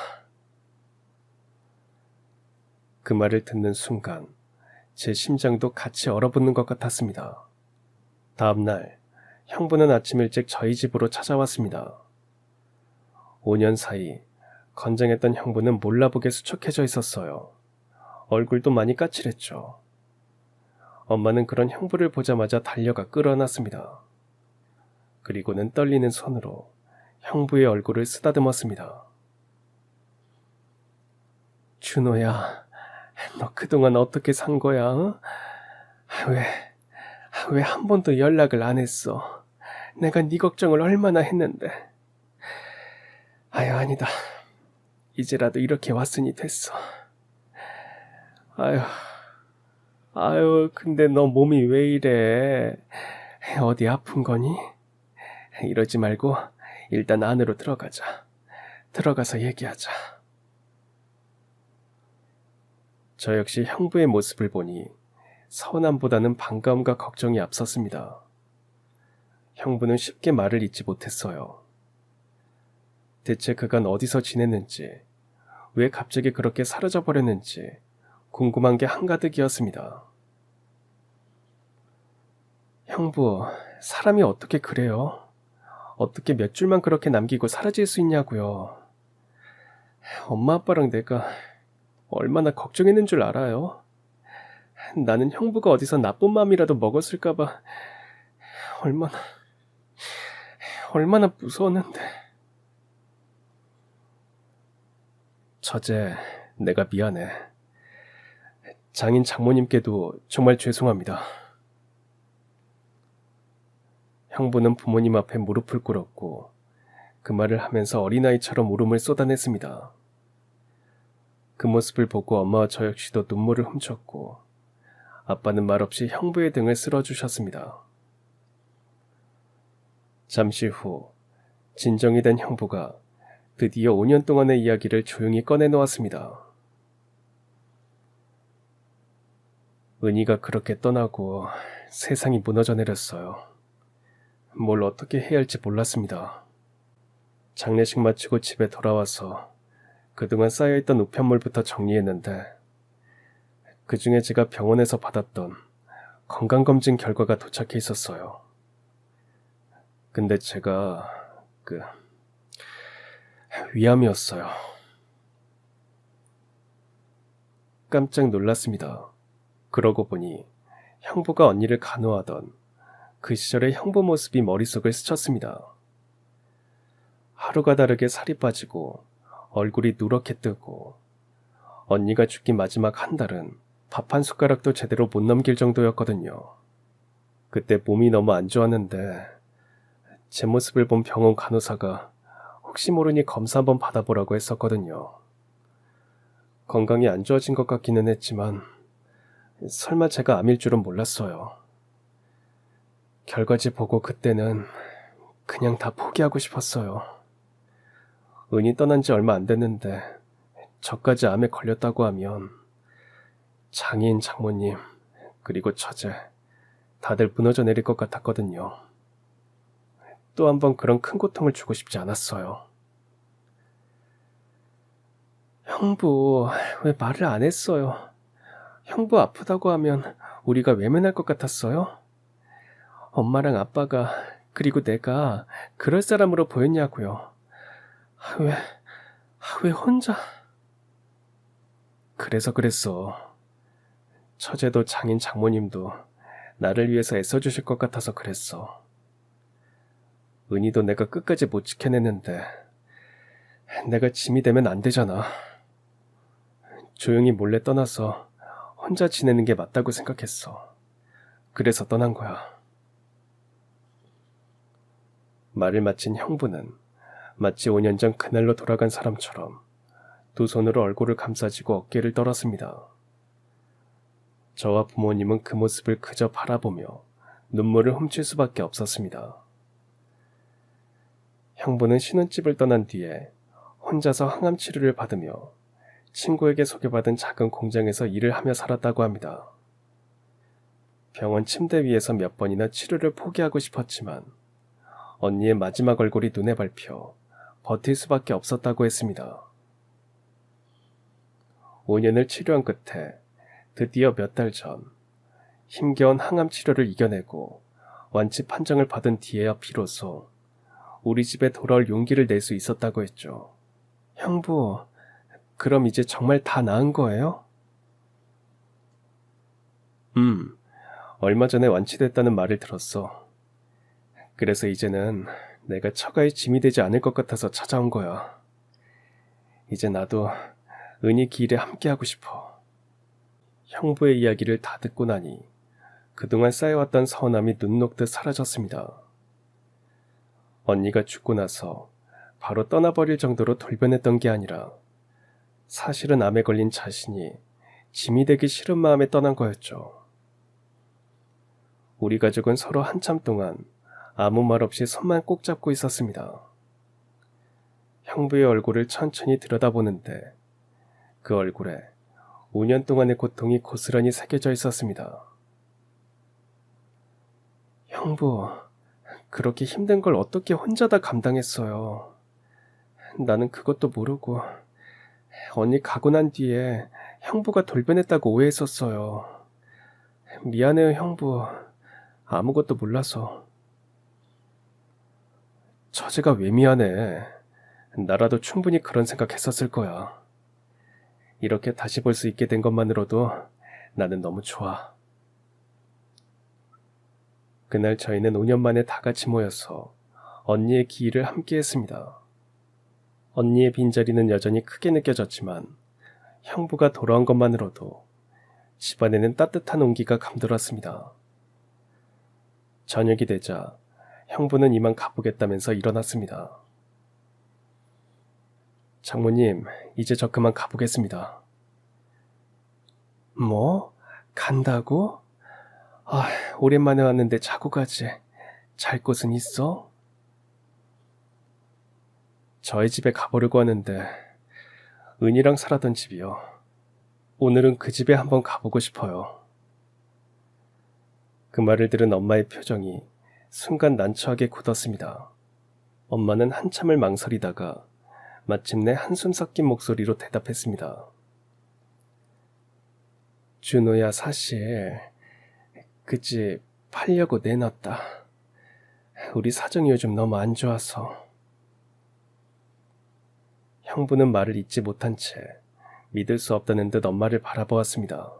그 말을 듣는 순간 제 심장도 같이 얼어붙는 것 같았습니다. 다음 날 형부는 아침 일찍 저희 집으로 찾아왔습니다. 5년 사이 건장했던 형부는 몰라보게 수척해져 있었어요. 얼굴도 많이 까칠했죠. 엄마는 그런 형부를 보자마자 달려가 끌어안았습니다. 그리고는 떨리는 손으로 형부의 얼굴을 쓰다듬었습니다. 준호야, 너 그동안 어떻게 산 거야? 어? 왜 한 번도 연락을 안 했어? 내가 네 걱정을 얼마나 했는데. 아니다. 이제라도 이렇게 왔으니 됐어. 근데 너 몸이 왜 이래? 어디 아픈 거니? 이러지 말고 일단 안으로 들어가자. 들어가서 얘기하자. 저 역시 형부의 모습을 보니 서운함보다는 반가움과 걱정이 앞섰습니다. 형부는 쉽게 말을 잇지 못했어요. 대체 그간 어디서 지냈는지, 왜 갑자기 그렇게 사라져버렸는지 궁금한 게 한가득이었습니다. 형부, 사람이 어떻게 그래요? 어떻게 몇 줄만 그렇게 남기고 사라질 수 있냐고요. 엄마 아빠랑 내가 얼마나 걱정했는 줄 알아요? 나는 형부가 어디서 나쁜 마음이라도 먹었을까봐 얼마나, 얼마나 무서웠는데. 처제, 내가 미안해. 장인 장모님께도 정말 죄송합니다. 형부는 부모님 앞에 무릎을 꿇었고 그 말을 하면서 어린아이처럼 울음을 쏟아냈습니다. 그 모습을 보고 엄마와 저 역시도 눈물을 훔쳤고 아빠는 말없이 형부의 등을 쓸어주셨습니다. 잠시 후 진정이 된 형부가 드디어 5년 동안의 이야기를 조용히 꺼내놓았습니다. 은희가 그렇게 떠나고 세상이 무너져 내렸어요. 뭘 어떻게 해야 할지 몰랐습니다. 장례식 마치고 집에 돌아와서 그동안 쌓여있던 우편물부터 정리했는데 그 중에 제가 병원에서 받았던 건강검진 결과가 도착해 있었어요. 근데 제가 위암이었어요. 깜짝 놀랐습니다. 그러고 보니 형부가 언니를 간호하던 그 시절의 형부 모습이 머릿속을 스쳤습니다. 하루가 다르게 살이 빠지고 얼굴이 누렇게 뜨고 언니가 죽기 마지막 한 달은 밥 한 숟가락도 제대로 못 넘길 정도였거든요. 그때 몸이 너무 안 좋았는데 제 모습을 본 병원 간호사가 혹시 모르니 검사 한번 받아보라고 했었거든요. 건강이 안 좋아진 것 같기는 했지만 설마 제가 암일 줄은 몰랐어요. 결과지 보고 그때는 그냥 다 포기하고 싶었어요. 은희 떠난 지 얼마 안 됐는데 저까지 암에 걸렸다고 하면 장인, 장모님, 그리고 처제 다들 무너져 내릴 것 같았거든요. 또 한 번 그런 큰 고통을 주고 싶지 않았어요. 형부, 왜 말을 안 했어요? 형부 아프다고 하면 우리가 외면할 것 같았어요? 엄마랑 아빠가 그리고 내가 그럴 사람으로 보였냐고요. 왜 혼자... 그래서 그랬어. 처제도 장인 장모님도 나를 위해서 애써주실 것 같아서 그랬어. 은희도 내가 끝까지 못 지켜냈는데 내가 짐이 되면 안 되잖아. 조용히 몰래 떠나서 혼자 지내는 게 맞다고 생각했어. 그래서 떠난 거야. 말을 마친 형부는 마치 5년 전 그날로 돌아간 사람처럼 두 손으로 얼굴을 감싸쥐고 어깨를 떨었습니다. 저와 부모님은 그 모습을 그저 바라보며 눈물을 훔칠 수밖에 없었습니다. 형부는 신혼집을 떠난 뒤에 혼자서 항암 치료를 받으며 친구에게 소개받은 작은 공장에서 일을 하며 살았다고 합니다. 병원 침대 위에서 몇 번이나 치료를 포기하고 싶었지만 언니의 마지막 얼굴이 눈에 밟혀 버틸 수밖에 없었다고 했습니다. 5년을 치료한 끝에 드디어 몇 달 전 힘겨운 항암 치료를 이겨내고 완치 판정을 받은 뒤에야 비로소 우리 집에 돌아올 용기를 낼 수 있었다고 했죠. 형부, 그럼 이제 정말 다 나은 거예요? 얼마 전에 완치됐다는 말을 들었어. 그래서 이제는 내가 처가의 짐이 되지 않을 것 같아서 찾아온 거야. 이제 나도 은희 길에 함께하고 싶어. 형부의 이야기를 다 듣고 나니 그동안 쌓여왔던 서운함이 눈 녹듯 사라졌습니다. 언니가 죽고 나서 바로 떠나버릴 정도로 돌변했던 게 아니라 사실은 암에 걸린 자신이 짐이 되기 싫은 마음에 떠난 거였죠. 우리 가족은 서로 한참 동안 아무 말 없이 손만 꼭 잡고 있었습니다. 형부의 얼굴을 천천히 들여다보는데 그 얼굴에 5년 동안의 고통이 고스란히 새겨져 있었습니다. 형부, 그렇게 힘든 걸 어떻게 혼자 다 감당했어요. 나는 그것도 모르고 언니 가고 난 뒤에 형부가 돌변했다고 오해했었어요. 미안해요, 형부. 아무것도 몰라서. 처제가 왜 미안해. 나라도 충분히 그런 생각했었을 거야. 이렇게 다시 볼 수 있게 된 것만으로도 나는 너무 좋아. 그날 저희는 5년 만에 다 같이 모여서 언니의 기일을 함께 했습니다. 언니의 빈자리는 여전히 크게 느껴졌지만 형부가 돌아온 것만으로도 집안에는 따뜻한 온기가 감돌았습니다. 저녁이 되자 형부는 이만 가보겠다면서 일어났습니다. 장모님, 이제 저 그만 가보겠습니다. 뭐? 간다고? 아, 오랜만에 왔는데 자고 가지. 잘 곳은 있어? 저희 집에 가보려고 하는데 은이랑 살았던 집이요. 오늘은 그 집에 한번 가보고 싶어요. 그 말을 들은 엄마의 표정이 순간 난처하게 굳었습니다. 엄마는 한참을 망설이다가 마침내 한숨 섞인 목소리로 대답했습니다. 준호야, 사실 그 집 팔려고 내놨다. 우리 사정이 요즘 너무 안 좋아서. 형부는 말을 잇지 못한 채 믿을 수 없다는 듯 엄마를 바라보았습니다.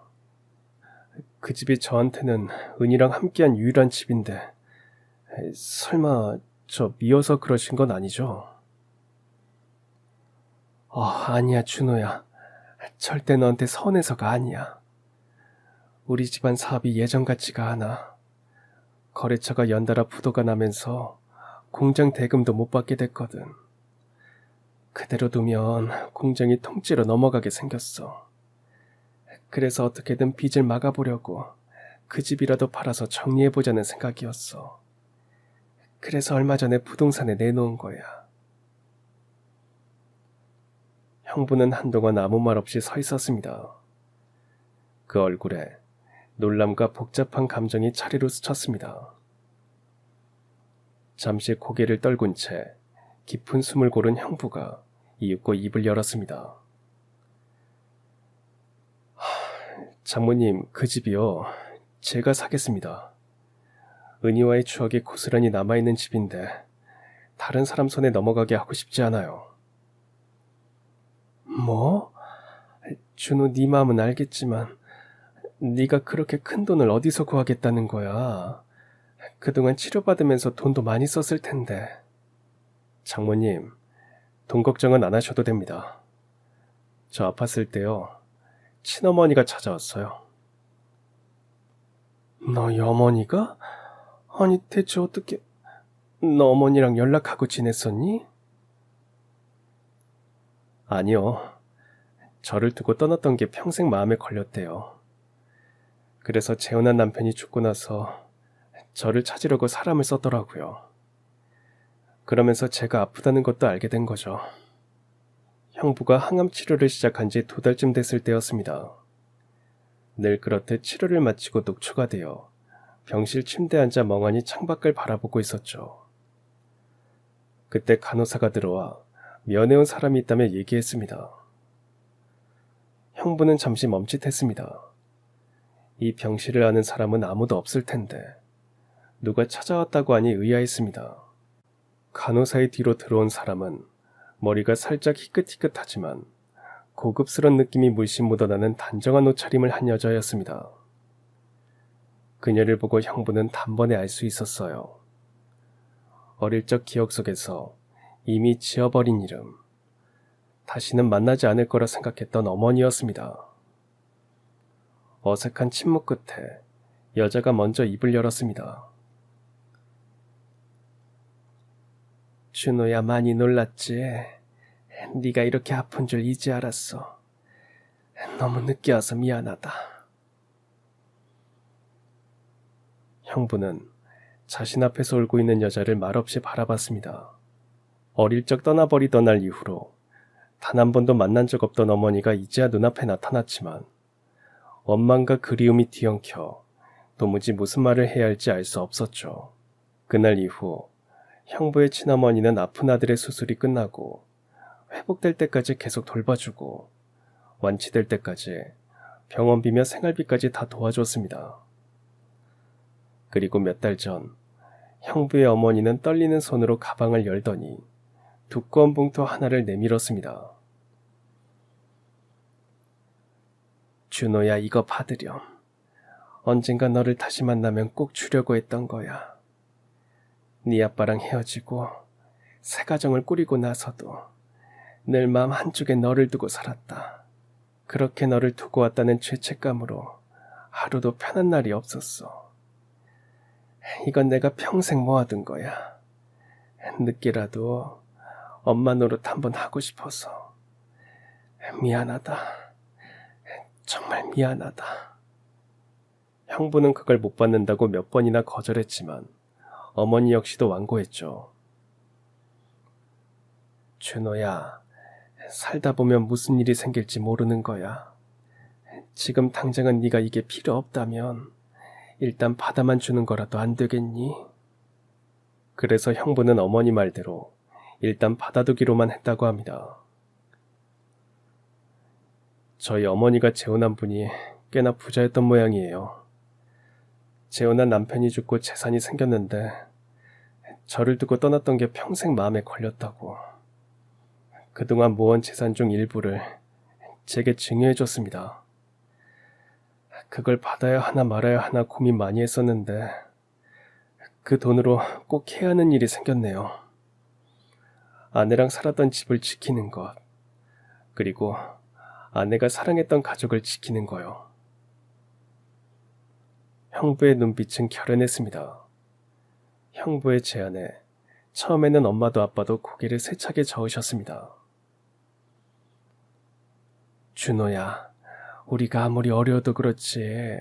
그 집이 저한테는 은이랑 함께한 유일한 집인데 설마 저 미워서 그러신 건 아니죠? 아니야, 준호야. 절대 너한테 서운해서가 아니야. 우리 집안 사업이 예전 같지가 않아. 거래처가 연달아 부도가 나면서 공장 대금도 못 받게 됐거든. 그대로 두면 공장이 통째로 넘어가게 생겼어. 그래서 어떻게든 빚을 막아보려고 그 집이라도 팔아서 정리해보자는 생각이었어. 그래서 얼마 전에 부동산에 내놓은 거야. 형부는 한동안 아무 말 없이 서 있었습니다. 그 얼굴에 놀람과 복잡한 감정이 차례로 스쳤습니다. 잠시 고개를 떨군 채 깊은 숨을 고른 형부가 이윽고 입을 열었습니다. 장모님, 그 집이요. 제가 사겠습니다. 은희와의 추억이 고스란히 남아있는 집인데 다른 사람 손에 넘어가게 하고 싶지 않아요. 뭐? 준호, 네 마음은 알겠지만 네가 그렇게 큰 돈을 어디서 구하겠다는 거야. 그동안 치료받으면서 돈도 많이 썼을 텐데. 장모님, 돈 걱정은 안 하셔도 됩니다. 저 아팠을 때요, 친어머니가 찾아왔어요. 너희 어머니가? 아니, 대체 어떻게... 너 어머니랑 연락하고 지냈었니? 아니요. 저를 두고 떠났던 게 평생 마음에 걸렸대요. 그래서 재혼한 남편이 죽고 나서 저를 찾으려고 사람을 썼더라고요. 그러면서 제가 아프다는 것도 알게 된 거죠. 형부가 항암 치료를 시작한 지 2달쯤 됐을 때였습니다. 늘 그렇듯 치료를 마치고 녹초가 되어 병실 침대에 앉아 멍하니 창밖을 바라보고 있었죠. 그때 간호사가 들어와 면회온 사람이 있다며 얘기했습니다. 형부는 잠시 멈칫했습니다. 이 병실을 아는 사람은 아무도 없을 텐데 누가 찾아왔다고 하니 의아했습니다. 간호사의 뒤로 들어온 사람은 머리가 살짝 희끗희끗하지만 고급스런 느낌이 물씬 묻어나는 단정한 옷차림을 한 여자였습니다. 그녀를 보고 형부는 단번에 알 수 있었어요. 어릴 적 기억 속에서 이미 지워버린 이름, 다시는 만나지 않을 거라 생각했던 어머니였습니다. 어색한 침묵 끝에 여자가 먼저 입을 열었습니다. 준호야, 많이 놀랐지? 네가 이렇게 아픈 줄 이제 알았어. 너무 늦게 와서 미안하다. 형부는 자신 앞에서 울고 있는 여자를 말없이 바라봤습니다. 어릴 적 떠나버리던 날 이후로 단 한 번도 만난 적 없던 어머니가 이제야 눈앞에 나타났지만 원망과 그리움이 뒤엉켜 도무지 무슨 말을 해야 할지 알 수 없었죠. 그날 이후 형부의 친어머니는 아픈 아들의 수술이 끝나고 회복될 때까지 계속 돌봐주고 완치될 때까지 병원비며 생활비까지 다 도와줬습니다. 그리고 몇 달 전 형부의 어머니는 떨리는 손으로 가방을 열더니 두꺼운 봉투 하나를 내밀었습니다. 준호야, 이거 받으렴. 언젠가 너를 다시 만나면 꼭 주려고 했던 거야. 네 아빠랑 헤어지고 새 가정을 꾸리고 나서도 늘 마음 한쪽에 너를 두고 살았다. 그렇게 너를 두고 왔다는 죄책감으로 하루도 편한 날이 없었어. 이건 내가 평생 모아둔 거야. 늦게라도 엄마 노릇 한번 하고 싶어서. 미안하다. 정말 미안하다. 형부는 그걸 못 받는다고 몇 번이나 거절했지만 어머니 역시도 완고했죠. 준호야, 살다 보면 무슨 일이 생길지 모르는 거야. 지금 당장은 네가 이게 필요 없다면 일단 받아만 주는 거라도 안 되겠니? 그래서 형부는 어머니 말대로 일단 받아두기로만 했다고 합니다. 저희 어머니가 재혼한 분이 꽤나 부자였던 모양이에요. 재혼한 남편이 죽고 재산이 생겼는데 저를 두고 떠났던 게 평생 마음에 걸렸다고. 그동안 모은 재산 중 일부를 제게 증여해줬습니다. 그걸 받아야 하나 말아야 하나 고민 많이 했었는데 그 돈으로 꼭 해야 하는 일이 생겼네요. 아내랑 살았던 집을 지키는 것, 그리고 아내가 사랑했던 가족을 지키는 거요. 형부의 눈빛은 결연했습니다. 형부의 제안에 처음에는 엄마도 아빠도 고개를 세차게 저으셨습니다. 준호야, 우리가 아무리 어려워도 그렇지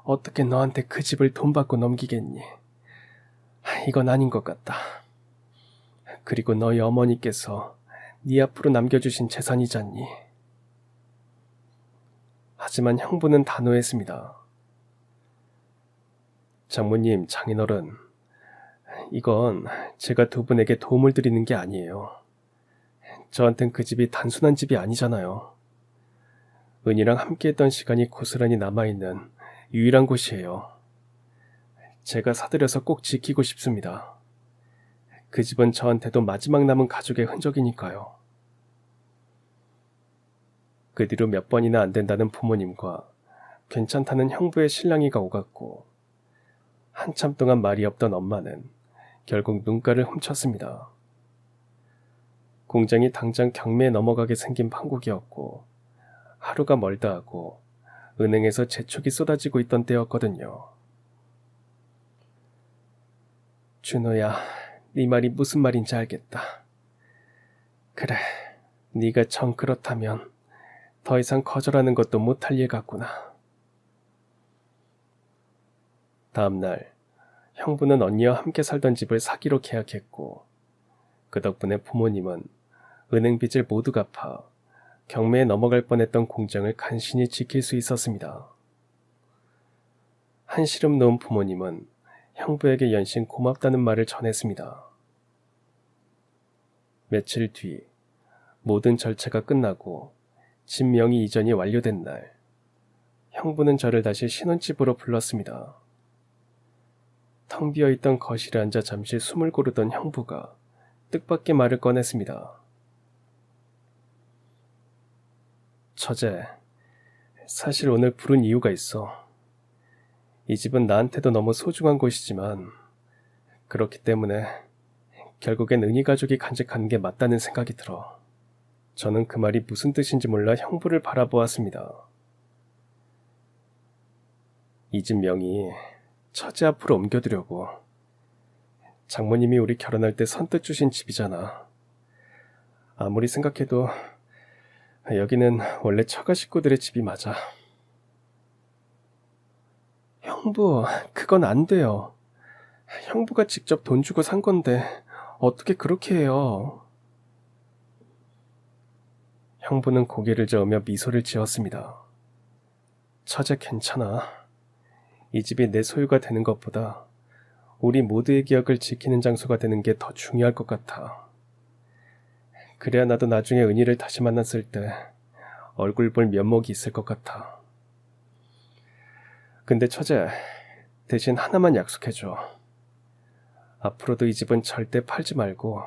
어떻게 너한테 그 집을 돈 받고 넘기겠니? 이건 아닌 것 같다. 그리고 너희 어머니께서 네 앞으로 남겨주신 재산이잖니. 하지만 형부는 단호했습니다. 장모님, 장인어른, 이건 제가 두 분에게 도움을 드리는 게 아니에요. 저한텐 그 집이 단순한 집이 아니잖아요. 은희랑 함께했던 시간이 고스란히 남아있는 유일한 곳이에요. 제가 사들여서 꼭 지키고 싶습니다. 그 집은 저한테도 마지막 남은 가족의 흔적이니까요. 그 뒤로 몇 번이나 안 된다는 부모님과 괜찮다는 형부의 신랑이가 오갔고 한참 동안 말이 없던 엄마는 결국 눈가를 훔쳤습니다. 공장이 당장 경매에 넘어가게 생긴 판국이었고 하루가 멀다 하고 은행에서 재촉이 쏟아지고 있던 때였거든요. 준호야, 네 말이 무슨 말인지 알겠다. 그래, 네가 정 그렇다면 더 이상 거절하는 것도 못할 일 같구나. 다음날 형부는 언니와 함께 살던 집을 사기로 계약했고 그 덕분에 부모님은 은행 빚을 모두 갚아 경매에 넘어갈 뻔했던 공장을 간신히 지킬 수 있었습니다. 한시름 놓은 부모님은 형부에게 연신 고맙다는 말을 전했습니다. 며칠 뒤 모든 절차가 끝나고 집 명의 이전이 완료된 날, 형부는 저를 다시 신혼집으로 불렀습니다. 텅 비어있던 거실에 앉아 잠시 숨을 고르던 형부가 뜻밖의 말을 꺼냈습니다. 처제, 사실 오늘 부른 이유가 있어. 이 집은 나한테도 너무 소중한 곳이지만 그렇기 때문에 결국엔 은희 가족이 간직하는 게 맞다는 생각이 들어. 저는 그 말이 무슨 뜻인지 몰라 형부를 바라보았습니다. 이 집 명의 처제 앞으로 옮겨두려고. 장모님이 우리 결혼할 때 선뜻 주신 집이잖아. 아무리 생각해도 여기는 원래 처가 식구들의 집이 맞아. 형부, 그건 안 돼요. 형부가 직접 돈 주고 산 건데 어떻게 그렇게 해요? 형부는 고개를 저으며 미소를 지었습니다. 처제 괜찮아. 이 집이 내 소유가 되는 것보다 우리 모두의 기억을 지키는 장소가 되는 게 더 중요할 것 같아. 그래야 나도 나중에 은희를 다시 만났을 때 얼굴 볼 면목이 있을 것 같아. 근데 처제, 대신 하나만 약속해줘. 앞으로도 이 집은 절대 팔지 말고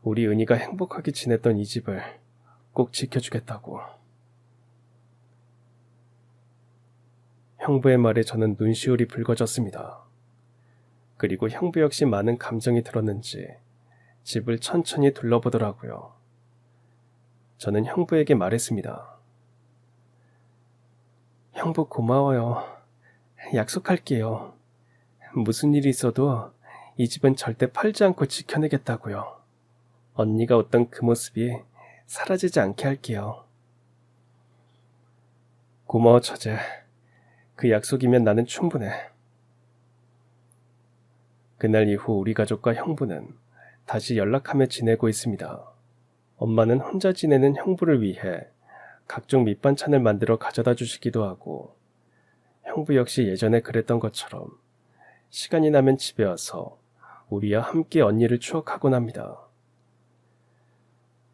우리 은희가 행복하게 지냈던 이 집을 꼭 지켜주겠다고. 형부의 말에 저는 눈시울이 붉어졌습니다. 그리고 형부 역시 많은 감정이 들었는지 집을 천천히 둘러보더라고요. 저는 형부에게 말했습니다. 형부 고마워요. 약속할게요. 무슨 일이 있어도 이 집은 절대 팔지 않고 지켜내겠다고요. 언니가 어떤 그 모습이 사라지지 않게 할게요. 고마워, 처제. 그 약속이면 나는 충분해. 그날 이후 우리 가족과 형부는 다시 연락하며 지내고 있습니다. 엄마는 혼자 지내는 형부를 위해 각종 밑반찬을 만들어 가져다 주시기도 하고, 형부 역시 예전에 그랬던 것처럼 시간이 나면 집에 와서 우리와 함께 언니를 추억하곤 합니다.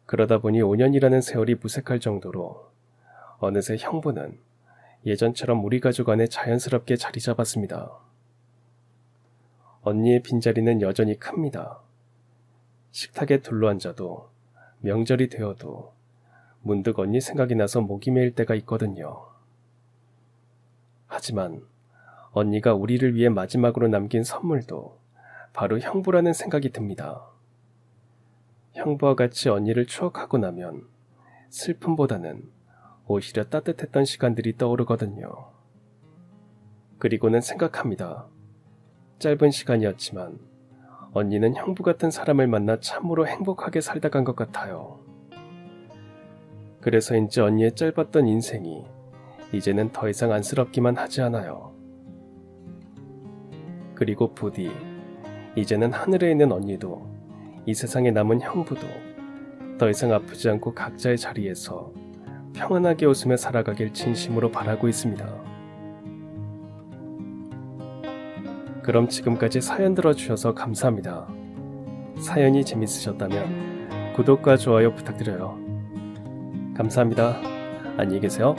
그러다 보니 5년이라는 세월이 무색할 정도로 어느새 형부는 예전처럼 우리 가족 안에 자연스럽게 자리 잡았습니다. 언니의 빈자리는 여전히 큽니다. 식탁에 둘러앉아도 명절이 되어도 문득 언니 생각이 나서 목이 메일 때가 있거든요. 하지만 언니가 우리를 위해 마지막으로 남긴 선물도 바로 형부라는 생각이 듭니다. 형부와 같이 언니를 추억하고 나면 슬픔보다는 오히려 따뜻했던 시간들이 떠오르거든요. 그리고는 생각합니다. 짧은 시간이었지만 언니는 형부 같은 사람을 만나 참으로 행복하게 살다 간 것 같아요. 그래서인지 언니의 짧았던 인생이 이제는 더 이상 안쓰럽기만 하지 않아요. 그리고 부디 이제는 하늘에 있는 언니도 이 세상에 남은 형부도 더 이상 아프지 않고 각자의 자리에서 평안하게 웃으며 살아가길 진심으로 바라고 있습니다. 그럼 지금까지 사연 들어주셔서 감사합니다. 사연이 재밌으셨다면 구독과 좋아요 부탁드려요. 감사합니다. 안녕히 계세요.